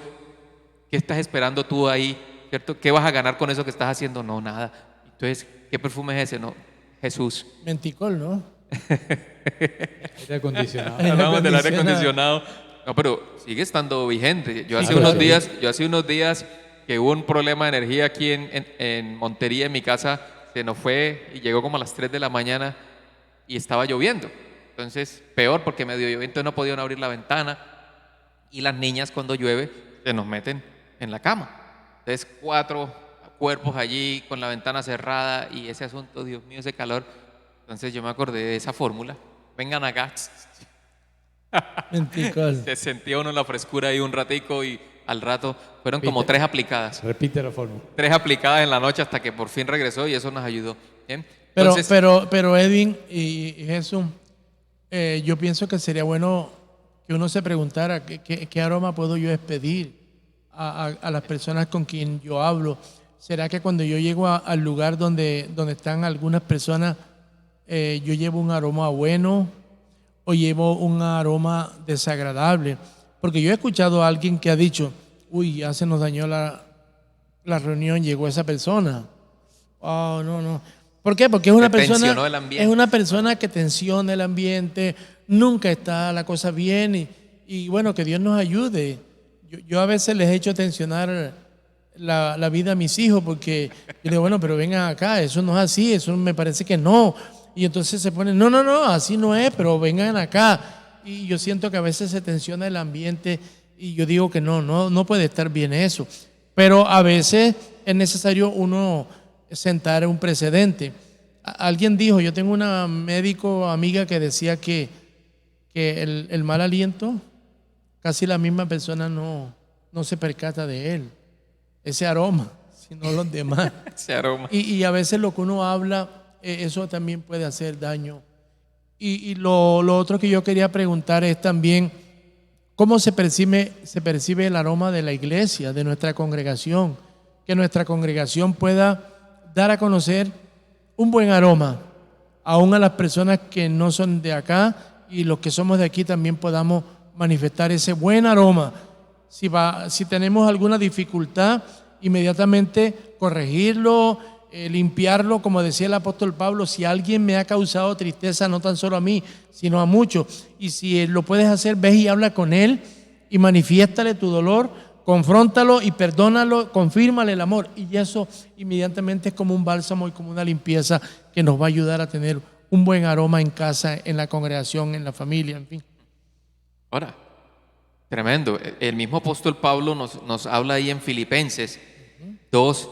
Speaker 1: ¿Qué estás esperando tú ahí? ¿Cierto? ¿Qué vas a ganar con eso que estás haciendo? No, nada. Entonces, ¿qué perfume es ese? No, Jesús.
Speaker 2: Menticol, ¿no?
Speaker 3: Aire acondicionado.
Speaker 1: Hablamos del aire acondicionado. No, pero sigue estando vigente. Yo hace unos días que hubo un problema de energía aquí en Montería, en mi casa, se nos fue y llegó como a las 3 de la mañana y estaba lloviendo. Entonces, peor porque medio lloviendo, entonces no podían abrir la ventana y las niñas cuando llueve se nos meten en la cama. Entonces, 4 cuerpos allí con la ventana cerrada y ese asunto, Dios mío, ese calor. Entonces yo me acordé de esa fórmula. Vengan acá.
Speaker 2: Menticol.
Speaker 1: Se sentía uno en la frescura ahí un ratico y al rato fueron como 3 aplicadas.
Speaker 3: Repite la fórmula.
Speaker 1: 3 aplicadas en la noche hasta que por fin regresó y eso nos ayudó. ¿Bien?
Speaker 2: Pero,
Speaker 1: Entonces,
Speaker 2: pero Edwin y Jesús, yo pienso que sería bueno que uno se preguntara qué aroma puedo yo expedir a las personas con quien yo hablo. ¿Será que cuando yo llego al lugar donde están algunas personas, yo llevo un aroma bueno o llevo un aroma desagradable? Porque yo he escuchado a alguien que ha dicho, uy, ya se nos dañó la reunión, llegó esa persona. Oh, no. ¿Por qué? Porque es una
Speaker 1: tensionó el ambiente.
Speaker 2: es una persona que tensiona el ambiente, nunca está la cosa bien y bueno, que Dios nos ayude. Yo a veces les he hecho tensionar la vida a mis hijos porque yo digo, bueno, pero vengan acá, eso no es así, eso me parece que no. Y entonces se ponen, no, así no es, pero vengan acá. Y yo siento que a veces se tensiona el ambiente y yo digo que no puede estar bien eso. Pero a veces es necesario uno sentar un precedente. Alguien dijo, yo tengo una médico amiga que decía que el mal aliento, casi la misma persona no se percata de él, ese aroma, sino los demás.
Speaker 1: ese aroma.
Speaker 2: Y a veces lo que uno habla, eso también puede hacer daño Y lo otro que yo quería preguntar es también, ¿cómo se percibe el aroma de la iglesia, de nuestra congregación? Que nuestra congregación pueda dar a conocer un buen aroma, aún a las personas que no son de acá, y los que somos de aquí también podamos manifestar ese buen aroma. Si tenemos alguna dificultad, inmediatamente corregirlo, limpiarlo, como decía el apóstol Pablo, si alguien me ha causado tristeza, no tan solo a mí, sino a muchos, y si lo puedes hacer, ve y habla con él y manifiéstale tu dolor, confróntalo y perdónalo, confírmale el amor, y eso inmediatamente es como un bálsamo y como una limpieza que nos va a ayudar a tener un buen aroma en casa, en la congregación, en la familia, en fin.
Speaker 1: Ahora, tremendo. El mismo apóstol Pablo nos habla ahí en Filipenses 2,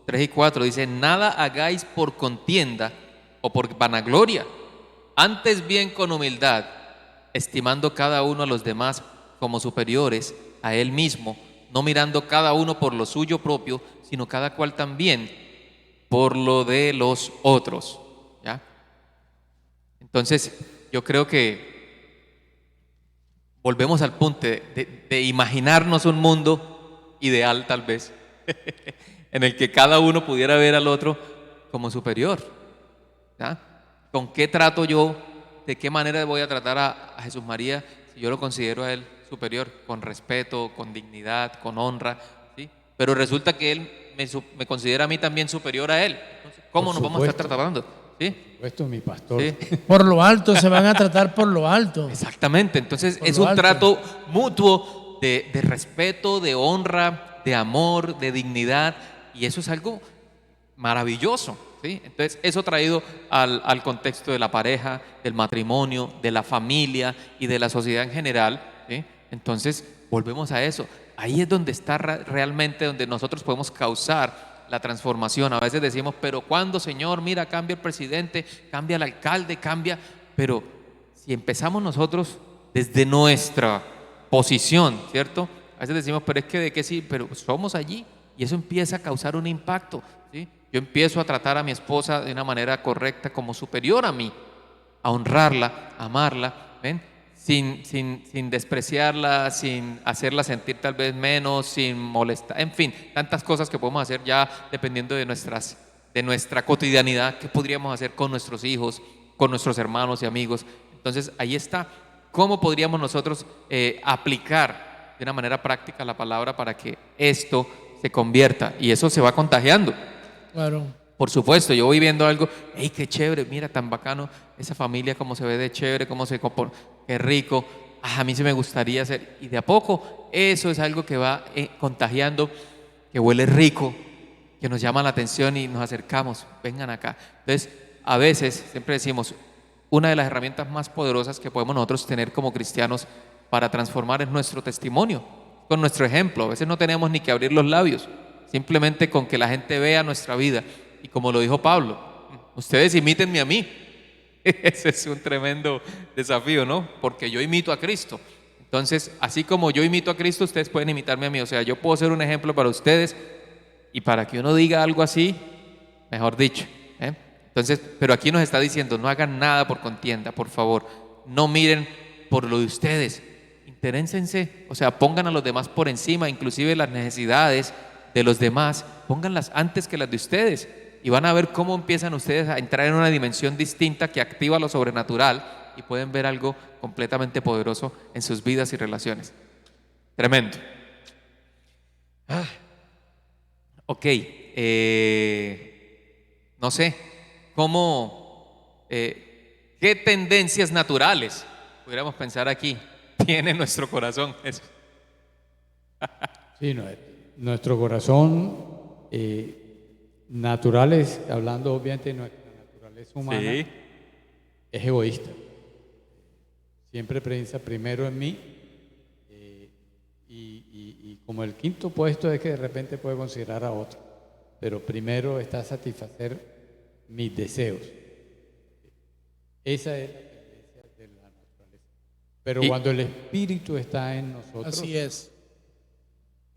Speaker 1: 3 y 4. Dice, nada hagáis por contienda o por vanagloria, antes bien con humildad, estimando cada uno a los demás como superiores a él mismo, no mirando cada uno por lo suyo propio, sino cada cual también por lo de los otros. ¿Ya? Entonces, yo creo que volvemos al punto de imaginarnos un mundo ideal, tal vez, en el que cada uno pudiera ver al otro como superior. ¿Ya? ¿Con qué trato yo? ¿De qué manera voy a tratar a Jesús María si yo lo considero a él superior? Con respeto, con dignidad, con honra, ¿sí? Pero resulta que él me considera a mí también superior a él. Entonces, ¿cómo
Speaker 3: Por
Speaker 1: nos vamos a estar
Speaker 3: supuesto.
Speaker 1: tratando? ¿Sí?
Speaker 3: Esto es mi pastor.
Speaker 1: ¿Sí?
Speaker 2: Por lo alto, se van a tratar por lo alto.
Speaker 1: Exactamente, entonces
Speaker 2: Por
Speaker 1: es
Speaker 2: lo
Speaker 1: un
Speaker 2: alto.
Speaker 1: trato mutuo de respeto, de honra, de amor, de dignidad, y eso es algo maravilloso, ¿sí? Entonces eso traído al contexto de la pareja, del matrimonio, de la familia y de la sociedad en general, ¿sí? Entonces volvemos a eso, ahí es donde está realmente, donde nosotros podemos causar la transformación. A veces decimos, pero ¿cuándo, Señor? Mira, cambia el presidente, cambia el alcalde, cambia, pero si empezamos nosotros desde nuestra posición, ¿cierto? A veces decimos, pero es que de qué sí, pero somos allí y eso empieza a causar un impacto, ¿sí? Yo empiezo a tratar a mi esposa de una manera correcta como superior a mí, a honrarla, a amarla, ¿ven? Sin despreciarla, sin hacerla sentir tal vez menos, sin molestar, en fin, tantas cosas que podemos hacer ya dependiendo de nuestra cotidianidad, que podríamos hacer con nuestros hijos, con nuestros hermanos y amigos. Entonces ahí está, ¿cómo podríamos nosotros aplicar de una manera práctica la palabra para que esto se convierta? Y eso se va contagiando.
Speaker 2: Claro.
Speaker 1: Por supuesto, yo voy viendo algo, ¡hey, qué chévere! Mira, tan bacano, esa familia, cómo se ve de chévere, cómo se comporta, qué rico. A mí sí me gustaría hacer. Y de a poco, eso es algo que va contagiando, que huele rico, que nos llama la atención y nos acercamos, vengan acá. Entonces, a veces, siempre decimos, una de las herramientas más poderosas que podemos nosotros tener como cristianos para transformar es nuestro testimonio, con nuestro ejemplo. A veces no tenemos ni que abrir los labios, simplemente con que la gente vea nuestra vida. Y como lo dijo Pablo, ustedes imítenme a mí. Ese es un tremendo desafío, ¿no? Porque yo imito a Cristo. Entonces, así como yo imito a Cristo, ustedes pueden imitarme a mí. O sea, yo puedo ser un ejemplo para ustedes y para que uno diga algo así, mejor dicho, ¿eh? Entonces, pero aquí nos está diciendo, no hagan nada por contienda, por favor. No miren por lo de ustedes. Interénsense, o sea, pongan a los demás por encima, inclusive las necesidades de los demás, pónganlas antes que las de ustedes. Y van a ver cómo empiezan ustedes a entrar en una dimensión distinta que activa lo sobrenatural y pueden ver algo completamente poderoso en sus vidas y relaciones. Tremendo. Ok, no sé, ¿qué tendencias naturales, pudiéramos pensar aquí, tiene nuestro corazón? Eso.
Speaker 3: Sí, nuestro corazón, naturales, hablando obviamente de nuestra naturaleza humana,
Speaker 1: Sí.
Speaker 3: es egoísta. Siempre piensa primero en mí, y como el quinto puesto es que de repente puede considerar a otro, pero primero está a satisfacer mis deseos. Esa es la tendencia de la naturaleza. Pero cuando el Espíritu está en nosotros,
Speaker 2: Así es.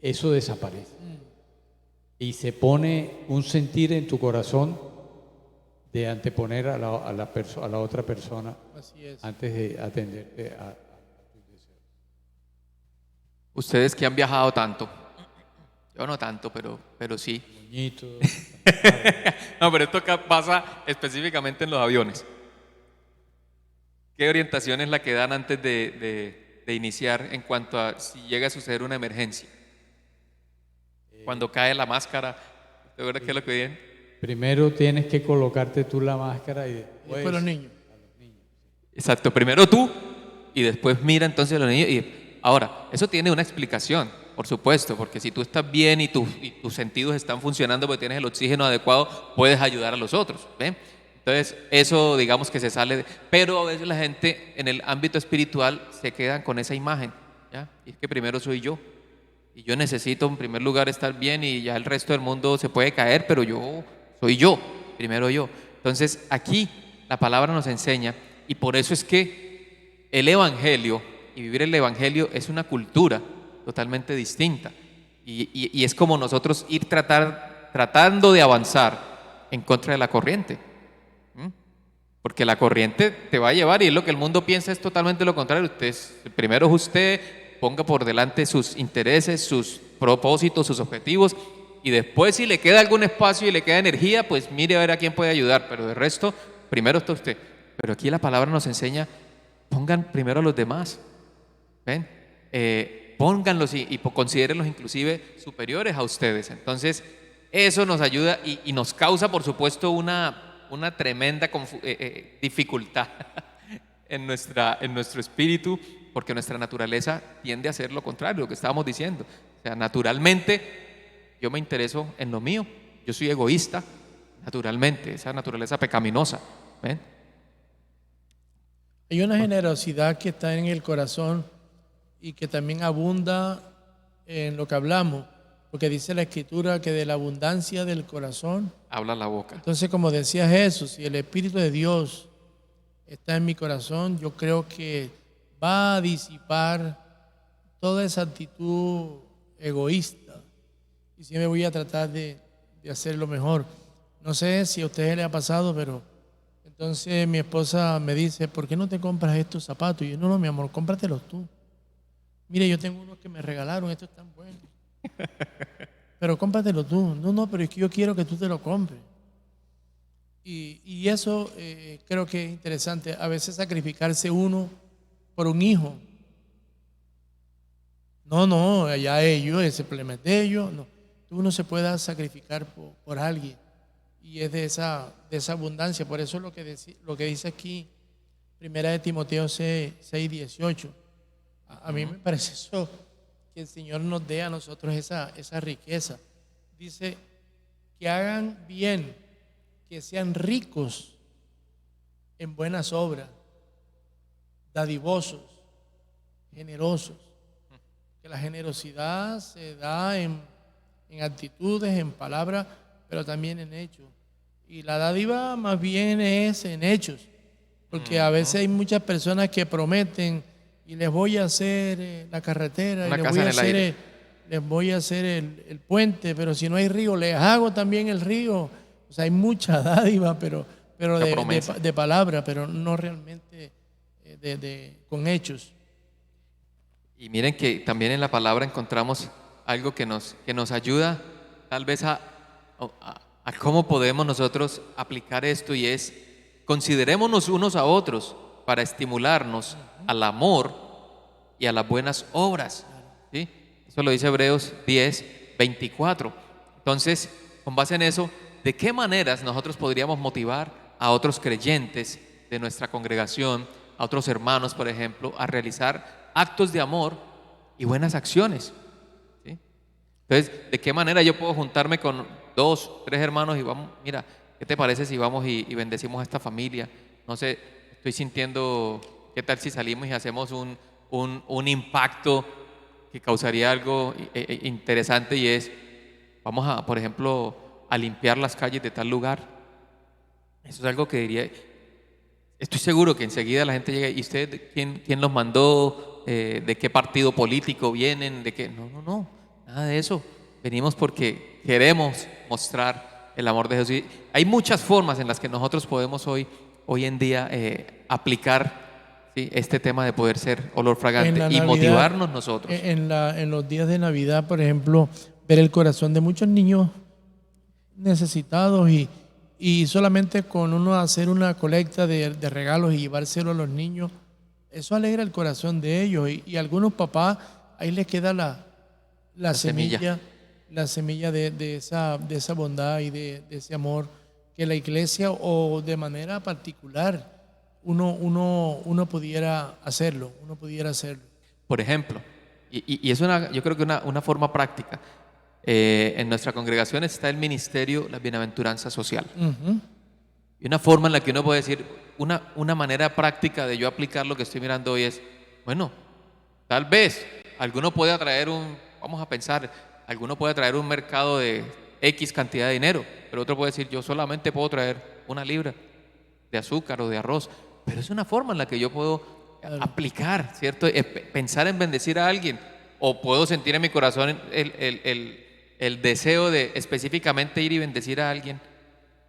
Speaker 3: eso desaparece. Y se pone un sentir en tu corazón de anteponer a a la otra persona
Speaker 2: Así es.
Speaker 3: antes de atenderte a tus deseos.
Speaker 1: Ustedes que han viajado tanto, yo no tanto, pero sí.
Speaker 3: Moñitos,
Speaker 1: No, pero esto acá pasa específicamente en los aviones. ¿Qué orientación es la que dan antes de iniciar en cuanto a si llega a suceder una emergencia? Cuando cae la máscara, ¿te acuerdas qué es lo que dicen?
Speaker 3: primero tienes que colocarte tú la máscara y
Speaker 2: Y
Speaker 3: después
Speaker 2: después los niños.
Speaker 1: Exacto, primero tú y después mira entonces a los niños. Y ahora, eso tiene una explicación, por supuesto, porque si tú estás bien y tus sentidos están funcionando porque tienes el oxígeno adecuado, puedes ayudar a los otros. ¿Ven? Entonces, eso digamos que se sale. Pero a veces la gente en el ámbito espiritual se quedan con esa imagen. ¿Ya? Y es que primero soy yo. Y yo necesito en primer lugar estar bien y ya el resto del mundo se puede caer, pero yo soy yo, primero yo. Entonces aquí la palabra nos enseña y por eso es que el Evangelio y vivir el Evangelio es una cultura totalmente distinta. Y es como nosotros ir tratando de avanzar en contra de la corriente. ¿Mm? Porque la corriente te va a llevar y es lo que el mundo piensa es totalmente lo contrario. Primero es usted, ponga por delante sus intereses, sus propósitos, sus objetivos y después si le queda algún espacio y le queda energía, pues mire a ver a quién puede ayudar, pero de resto, primero está usted. Pero aquí la palabra nos enseña, pongan primero a los demás, ¿ven? Pónganlos y considérenlos inclusive superiores a ustedes. Entonces, eso nos ayuda y nos causa, por supuesto, una tremenda dificultad en nuestro espíritu, porque nuestra naturaleza tiende a hacer lo contrario, lo que estábamos diciendo. O sea, naturalmente yo me intereso en lo mío, yo soy egoísta, naturalmente, esa naturaleza pecaminosa. ¿Ven?
Speaker 2: Hay una generosidad que está en el corazón y que también abunda en lo que hablamos, porque dice la Escritura que de la abundancia del corazón
Speaker 1: Habla la boca.
Speaker 2: Entonces, como decía Jesús, si el Espíritu de Dios está en mi corazón, yo creo que va a disipar toda esa actitud egoísta y siempre voy a tratar de hacer lo mejor. No sé si a ustedes les ha pasado, pero entonces mi esposa me dice, ¿por qué no te compras estos zapatos? Y yo, no, mi amor, cómpratelos tú. Mire, yo tengo unos que me regalaron, estos están buenos. Pero cómpratelo tú. No, pero es que yo quiero que tú te lo compres. Y eso creo que es interesante. A veces sacrificarse uno por un hijo. No, allá ellos, ese problema es de ellos. No. Uno se pueda sacrificar por alguien. Y es de esa abundancia. Por eso lo que dice aquí, 1 Timoteo 6:18. A mí me parece eso, que el Señor nos dé a nosotros esa riqueza. Dice que hagan bien, que sean ricos en buenas obras, dadivosos, generosos. Que la generosidad se da en actitudes, en palabras, pero también en hechos. Y la dádiva más bien es en hechos, porque a veces hay muchas personas que prometen y les voy a hacer la carretera,
Speaker 1: Una
Speaker 2: y
Speaker 1: casa en el aire.
Speaker 2: les voy a hacer el puente, pero si no hay río, les hago también el río. O sea, hay mucha dádiva, pero de palabra, pero no realmente con hechos.
Speaker 1: Y miren que también en la palabra encontramos algo que nos ayuda tal vez a cómo podemos nosotros aplicar esto y es considerémonos unos a otros para estimularnos al amor y a las buenas obras. ¿Sí? Eso lo dice Hebreos 10:24. Entonces, con base en eso, ¿de qué maneras nosotros podríamos motivar a otros creyentes de nuestra congregación, a otros hermanos, por ejemplo, a realizar actos de amor y buenas acciones? ¿Sí? Entonces, ¿de qué manera yo puedo juntarme con 2, 3 hermanos y vamos, mira, ¿qué te parece si vamos y bendecimos a esta familia? No sé, estoy sintiendo, ¿qué tal si salimos y hacemos un impacto que causaría algo interesante y es, vamos a, por ejemplo, a limpiar las calles de tal lugar? Eso es algo que diría, estoy seguro que enseguida la gente llega, ¿y usted quién los mandó? ¿De qué partido político vienen? ¿De qué? No, nada de eso. Venimos porque queremos mostrar el amor de Jesús. Y hay muchas formas en las que nosotros podemos hoy en día aplicar, ¿sí?, este tema de poder ser olor fragante
Speaker 2: En la
Speaker 1: y
Speaker 2: Navidad,
Speaker 1: motivarnos nosotros.
Speaker 2: en los días de Navidad, por ejemplo, ver el corazón de muchos niños necesitados y solamente con uno hacer una colecta de regalos y llevárselo a los niños, eso alegra el corazón de ellos. Y a algunos papás ahí les queda la semilla, la semilla de esa bondad y de ese amor que la iglesia o de manera particular uno pudiera hacerlo,
Speaker 1: Por ejemplo, y es yo creo que una forma práctica. En nuestra congregación está el ministerio La Bienaventuranza Social.
Speaker 2: Ujú.
Speaker 1: Y una forma en la que uno puede decir, una manera práctica de yo aplicar lo que estoy mirando hoy es, bueno, tal vez alguno puede traer vamos a pensar, alguno puede traer un mercado de X cantidad de dinero, pero otro puede decir, yo solamente puedo traer 1 libra de azúcar o de arroz. Pero es una forma en la que yo puedo
Speaker 2: Claro.
Speaker 1: aplicar, ¿cierto? Pensar en bendecir a alguien. O puedo sentir en mi corazón el deseo de específicamente ir y bendecir a alguien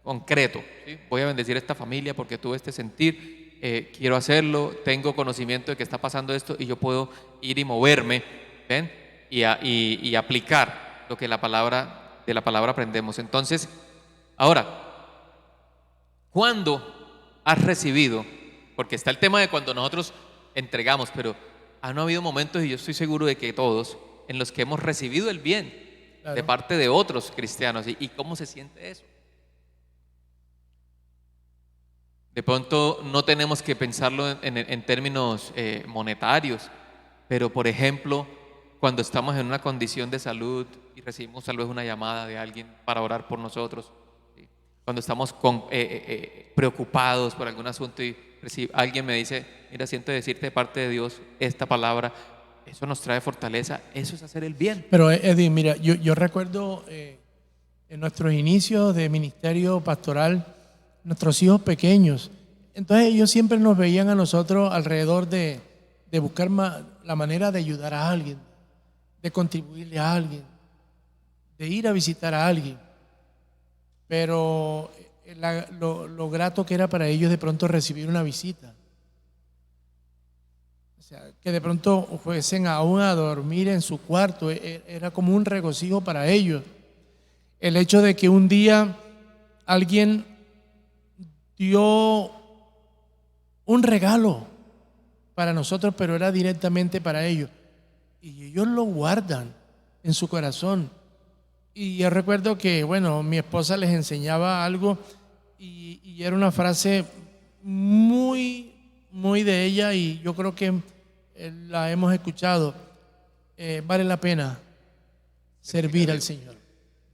Speaker 1: concreto, ¿sí? Voy a bendecir a esta familia porque tuve este sentir, quiero hacerlo, tengo conocimiento de que está pasando esto y yo puedo ir y moverme, ¿ven? Y aplicar lo que de la palabra aprendemos. Entonces, ahora, ¿cuándo has recibido? Porque está el tema de cuando nosotros entregamos, pero han habido momentos, y yo estoy seguro de que todos, en los que hemos recibido el bien
Speaker 2: Claro.
Speaker 1: de parte de otros cristianos. ¿Y cómo se siente eso? De pronto no tenemos que pensarlo en términos monetarios, pero por ejemplo, cuando estamos en una condición de salud y recibimos tal vez una llamada de alguien para orar por nosotros, ¿sí? Cuando estamos preocupados por algún asunto y alguien me dice, mira, siento decirte de parte de Dios esta palabra, eso nos trae fortaleza, eso es hacer el bien.
Speaker 2: Pero Eddie, mira, yo recuerdo en nuestros inicios de ministerio pastoral, nuestros hijos pequeños, entonces ellos siempre nos veían a nosotros alrededor de buscar la manera de ayudar a alguien, de contribuirle a alguien, de ir a visitar a alguien. Pero lo grato que era para ellos de pronto recibir una visita. O sea, que de pronto fuesen aún a dormir en su cuarto, era como un regocijo para ellos. El hecho de que un día alguien dio un regalo para nosotros, pero era directamente para ellos. Y ellos lo guardan en su corazón. Y yo recuerdo que, bueno, mi esposa les enseñaba algo y era una frase muy, muy de ella y yo creo que la hemos escuchado. Vale la pena servir al Señor.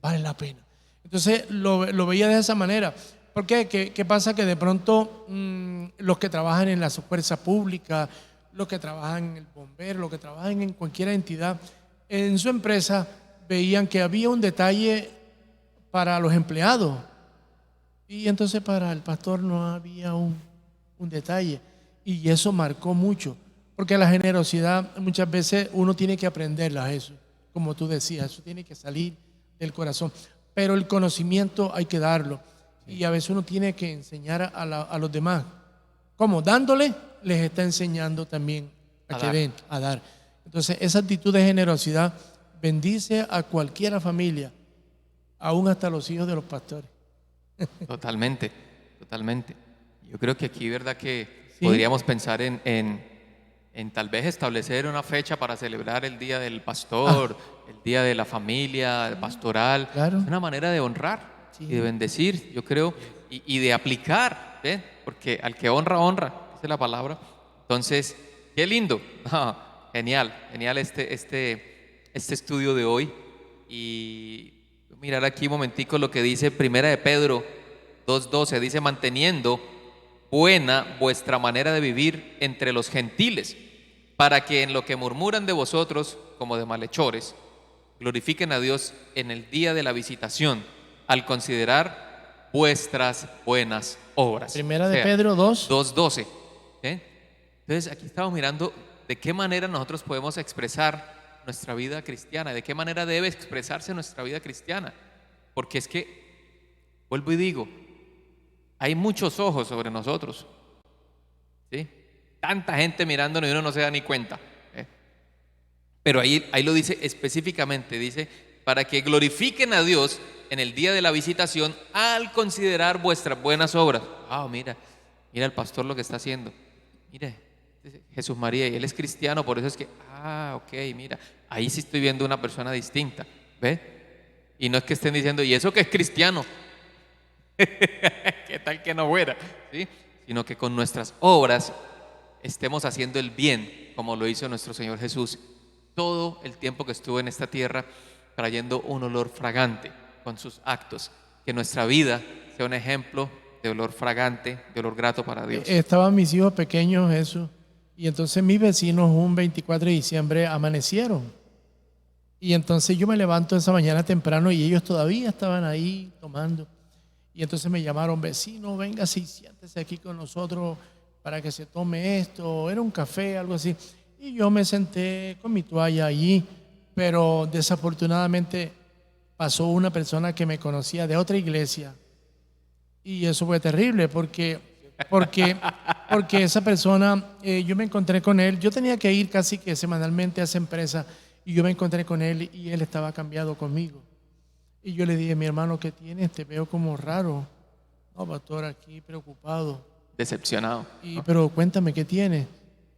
Speaker 2: Vale la pena. Entonces lo veía de esa manera. ¿Por qué? ¿Qué pasa? Que de pronto los que trabajan en la fuerza pública, los que trabajan en el bombero, los que trabajan en cualquier entidad, en su empresa veían que había un detalle para los empleados y entonces para el pastor no había un detalle y eso marcó mucho, porque la generosidad muchas veces uno tiene que aprenderla, eso, como tú decías, eso tiene que salir del corazón, pero el conocimiento hay que darlo y a veces uno tiene que enseñar a los demás. ¿Cómo? Dándole, les está enseñando también a que den, a dar. Entonces esa actitud de generosidad bendice a cualquier familia, aún hasta los hijos de los pastores.
Speaker 1: Totalmente, totalmente. Yo creo que aquí, ¿verdad? Que
Speaker 2: Sí.
Speaker 1: podríamos pensar en tal vez establecer una fecha para celebrar el Día del Pastor, el Día de la Familia Pastoral.
Speaker 2: Claro.
Speaker 1: Es una manera de honrar
Speaker 2: Sí.
Speaker 1: y de bendecir, yo creo, y de aplicar, ¿ven? Porque al que honra, honra, esa es la palabra. Entonces, qué lindo. Genial, genial este estudio de hoy. Y mirar aquí un momentico lo que dice Primera de Pedro 2:12, dice, manteniendo buena vuestra manera de vivir entre los gentiles, para que en lo que murmuran de vosotros como de malhechores, glorifiquen a Dios en el día de la visitación, al considerar vuestras buenas obras.
Speaker 2: Primera de Pedro 2.
Speaker 1: 2:12. Entonces aquí estamos mirando de qué manera nosotros podemos expresar nuestra vida cristiana, de qué manera debe expresarse nuestra vida cristiana, porque es que vuelvo y digo, hay muchos ojos sobre nosotros, ¿sí? Tanta gente mirándonos y uno no se da ni cuenta. Pero ahí lo dice específicamente, dice, para que glorifiquen a Dios en el día de la visitación al considerar vuestras buenas obras. Mira el pastor lo que está haciendo. Mire, Jesús María, y él es cristiano, por eso es que, ok, mira, ahí sí estoy viendo una persona distinta, ¿ve? Y no es que estén diciendo, ¿y eso que es cristiano? ¿Qué tal que no fuera? ¿Sí? Sino que con nuestras obras estemos haciendo el bien, como lo hizo nuestro Señor Jesús todo el tiempo que estuvo en esta tierra, trayendo un olor fragante con sus actos. Que nuestra vida sea un ejemplo de olor fragante, de olor grato para Dios.
Speaker 2: Estaban mis hijos pequeños, Jesús, y entonces mis vecinos un 24 de diciembre amanecieron. Y entonces yo me levanto esa mañana temprano y ellos todavía estaban ahí tomando. Y entonces me llamaron, vecino, venga, sí, siéntese aquí con nosotros para que se tome esto. Era un café, algo así. Y yo me senté con mi toalla allí, pero desafortunadamente pasó una persona que me conocía de otra iglesia. Y eso fue terrible porque esa persona, yo me encontré con él. Yo tenía que ir casi que semanalmente a esa empresa y yo me encontré con él y él estaba cambiado conmigo. Y yo le dije, mi hermano, ¿qué tienes? Te veo como raro. No, pastor, aquí preocupado.
Speaker 1: Decepcionado.
Speaker 2: Pero cuéntame, ¿qué tienes?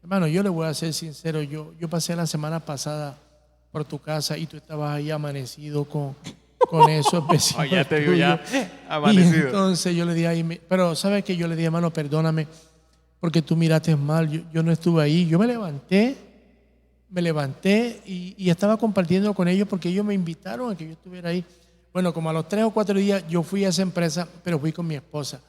Speaker 2: Hermano, yo le voy a ser sincero. Yo pasé la semana pasada por tu casa y tú estabas ahí amanecido con esos vecinos.
Speaker 1: Ya te vio ya
Speaker 2: amanecido. Y entonces yo le dije, pero ¿sabes qué? Yo le dije, hermano, perdóname porque tú miraste mal. Yo no estuve ahí. Yo me levanté y estaba compartiendo con ellos porque ellos me invitaron a que yo estuviera ahí. Bueno, como a los 3 o 4 días yo fui a esa empresa, pero fui con mi esposa.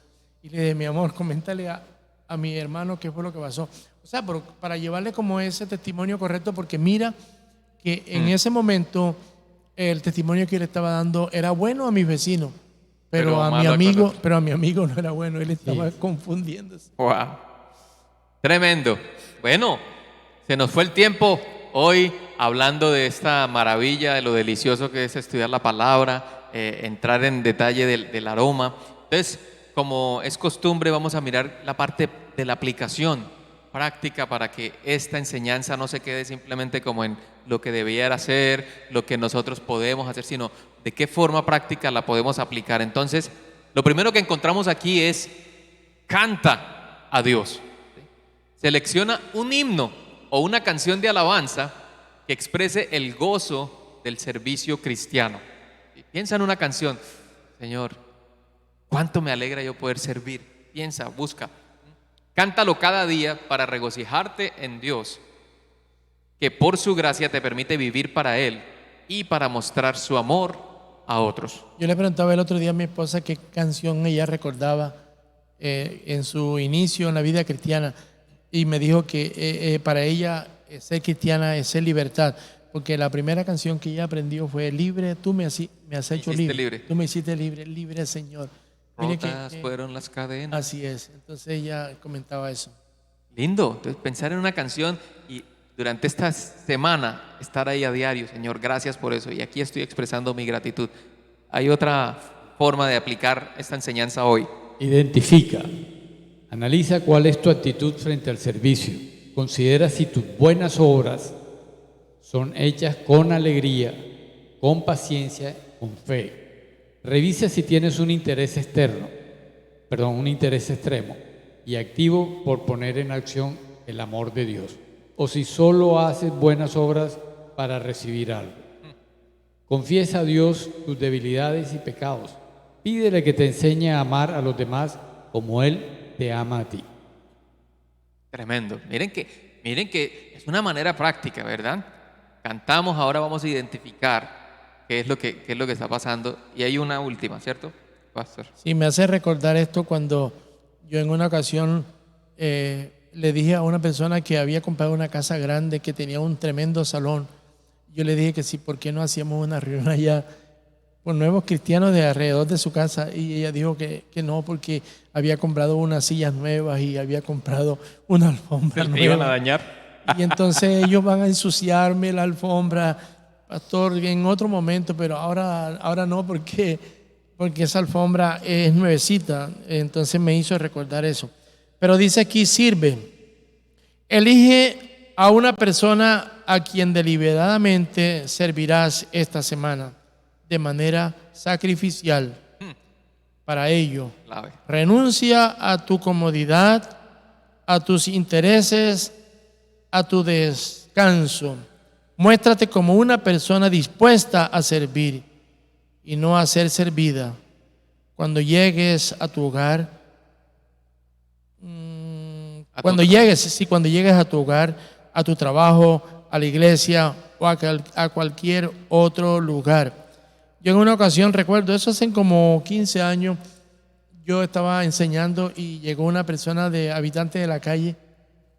Speaker 2: Y le dije, mi amor, coméntale a mi hermano qué fue lo que pasó. O sea, para llevarle como ese testimonio correcto, porque mira que en ese momento el testimonio que yo le estaba dando era bueno a mis vecinos, pero a mi amigo no era bueno, él estaba confundiéndose.
Speaker 1: Wow. Tremendo. Bueno, se nos fue el tiempo hoy hablando de esta maravilla, de lo delicioso que es estudiar la palabra, entrar en detalle del aroma. Entonces, como es costumbre, vamos a mirar la parte de la aplicación práctica para que esta enseñanza no se quede simplemente como en lo que debiera ser, lo que nosotros podemos hacer, sino de qué forma práctica la podemos aplicar. Entonces, lo primero que encontramos aquí es canta a Dios. Selecciona un himno o una canción de alabanza que exprese el gozo del servicio cristiano. Piensa en una canción, Señor, cuánto me alegra yo poder servir. Piensa, busca. Cántalo cada día para regocijarte en Dios, que por su gracia te permite vivir para Él y para mostrar su amor a otros.
Speaker 2: Yo le preguntaba el otro día a mi esposa qué canción ella recordaba en su inicio en la vida cristiana y me dijo que para ella ser cristiana es ser libertad, porque la primera canción que ella aprendió fue Libre, tú me has hecho libre. Tú me hiciste libre, libre Señor.
Speaker 1: Rotas fueron las cadenas.
Speaker 2: Así es, entonces ella comentaba eso.
Speaker 1: Lindo, entonces pensar en una canción y durante esta semana estar ahí a diario, Señor, gracias por eso y aquí estoy expresando mi gratitud. Hay otra forma de aplicar esta enseñanza hoy.
Speaker 3: Identifica, analiza cuál es tu actitud frente al servicio, considera si tus buenas obras son hechas con alegría, con paciencia, con fe. Revisa si tienes un interés externo, un interés extremo y activo por poner en acción el amor de Dios, o si solo haces buenas obras para recibir algo. Confiesa a Dios tus debilidades y pecados. Pídele que te enseñe a amar a los demás como Él te ama a ti.
Speaker 1: Tremendo. Miren que es una manera práctica, ¿verdad? Cantamos, ahora vamos a identificar qué es lo que está pasando. Y hay una última, ¿cierto, pastor?
Speaker 2: Sí, me hace recordar esto cuando yo en una ocasión le dije a una persona que había comprado una casa grande, que tenía un tremendo salón. Yo le dije que sí, ¿por qué no hacíamos una reunión allá con nuevos cristianos de alrededor de su casa? Y ella dijo que no, porque había comprado unas sillas nuevas y había comprado una alfombra nueva.
Speaker 1: ¿Me iban a dañar?
Speaker 2: Y entonces ellos van a ensuciarme la alfombra, pastor, en otro momento, pero ahora no, porque porque esa alfombra es nuevecita, entonces me hizo recordar eso. Pero dice aquí, sirve. Elige a una persona a quien deliberadamente servirás esta semana de manera sacrificial. Para ello,
Speaker 1: Clave.
Speaker 2: renuncia a tu comodidad, a tus intereses, a tu descanso. Muéstrate como una persona dispuesta a servir y no a ser servida. Cuando llegues a tu hogar, cuando llegues a tu hogar, a tu trabajo, a la iglesia o a cualquier otro lugar. Yo en una ocasión recuerdo, eso hace como 15 años, yo estaba enseñando y llegó una persona de habitante de la calle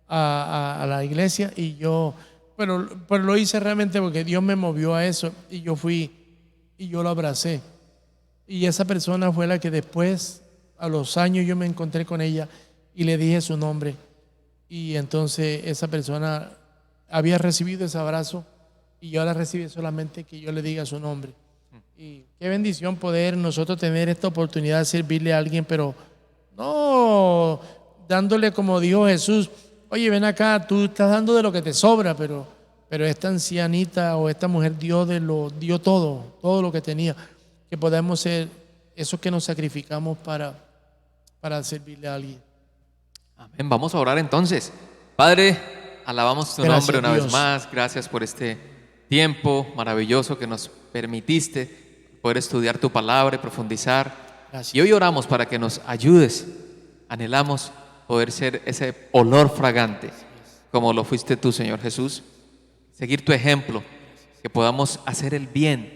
Speaker 2: a la iglesia y yo, pero lo hice realmente porque Dios me movió a eso y yo fui y yo lo abracé. Y esa persona fue la que después, a los años, yo me encontré con ella y le dije su nombre. Y entonces esa persona había recibido ese abrazo y yo la recibí solamente que yo le diga su nombre. Y qué bendición poder nosotros tener esta oportunidad de servirle a alguien, pero no dándole como dijo Jesús, oye, ven acá, tú estás dando de lo que te sobra, pero esta ancianita o esta mujer dio todo lo que tenía, que podamos ser esos que nos sacrificamos para servirle a alguien.
Speaker 1: Amén. Vamos a orar entonces. Padre, alabamos tu
Speaker 2: Gracias,
Speaker 1: nombre una
Speaker 2: Dios.
Speaker 1: vez más. Gracias por este tiempo maravilloso que nos permitiste poder estudiar tu palabra y profundizar.
Speaker 2: Gracias.
Speaker 1: Y hoy oramos para que nos ayudes. Anhelamos poder ser ese olor fragante, como lo fuiste tú, Señor Jesús. Seguir tu ejemplo, que podamos hacer el bien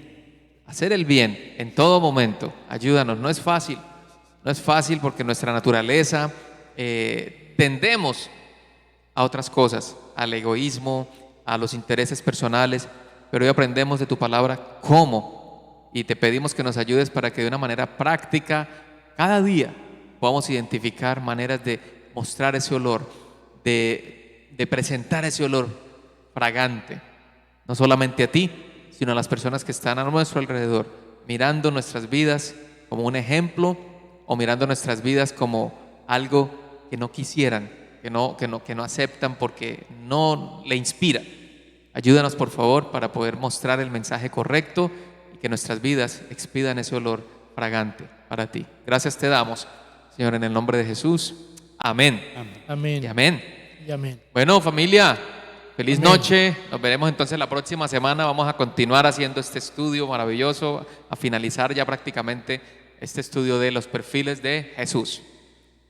Speaker 1: en todo momento. Ayúdanos, no es fácil porque nuestra naturaleza tendemos a otras cosas, al egoísmo, a los intereses personales, pero hoy aprendemos de tu palabra cómo, y te pedimos que nos ayudes para que de una manera práctica, cada día podamos identificar maneras de mostrar ese olor, de presentar ese olor fragante, no solamente a ti, sino a las personas que están a nuestro alrededor, mirando nuestras vidas como un ejemplo o mirando nuestras vidas como algo que no quisieran, que no aceptan porque no le inspira. Ayúdanos, por favor, para poder mostrar el mensaje correcto y que nuestras vidas expidan ese olor fragante para ti. Gracias te damos, Señor, en el nombre de Jesús. Amén.
Speaker 2: Amén.
Speaker 1: Y amén.
Speaker 2: Y amén.
Speaker 1: Bueno, familia, feliz
Speaker 2: Amén.
Speaker 1: noche. Nos veremos entonces la próxima semana. Vamos a continuar haciendo este estudio maravilloso, a finalizar ya prácticamente este estudio de los perfiles de Jesús.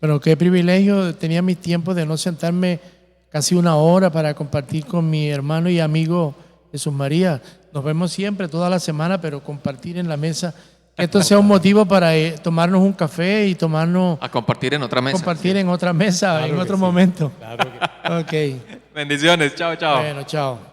Speaker 2: Pero qué privilegio, tenía mi tiempo de no sentarme casi una hora para compartir con mi hermano y amigo Jesús María. Nos vemos siempre, toda la semana, pero compartir en la mesa. Que esto sea un motivo para tomarnos un café y
Speaker 1: A compartir en otra mesa.
Speaker 2: compartir en otra mesa,
Speaker 3: Claro
Speaker 2: en
Speaker 3: que
Speaker 2: otro
Speaker 3: sí.
Speaker 2: momento.
Speaker 3: Claro que
Speaker 2: Ok,
Speaker 1: Bendiciones. Chao, chao.
Speaker 2: bueno, chao.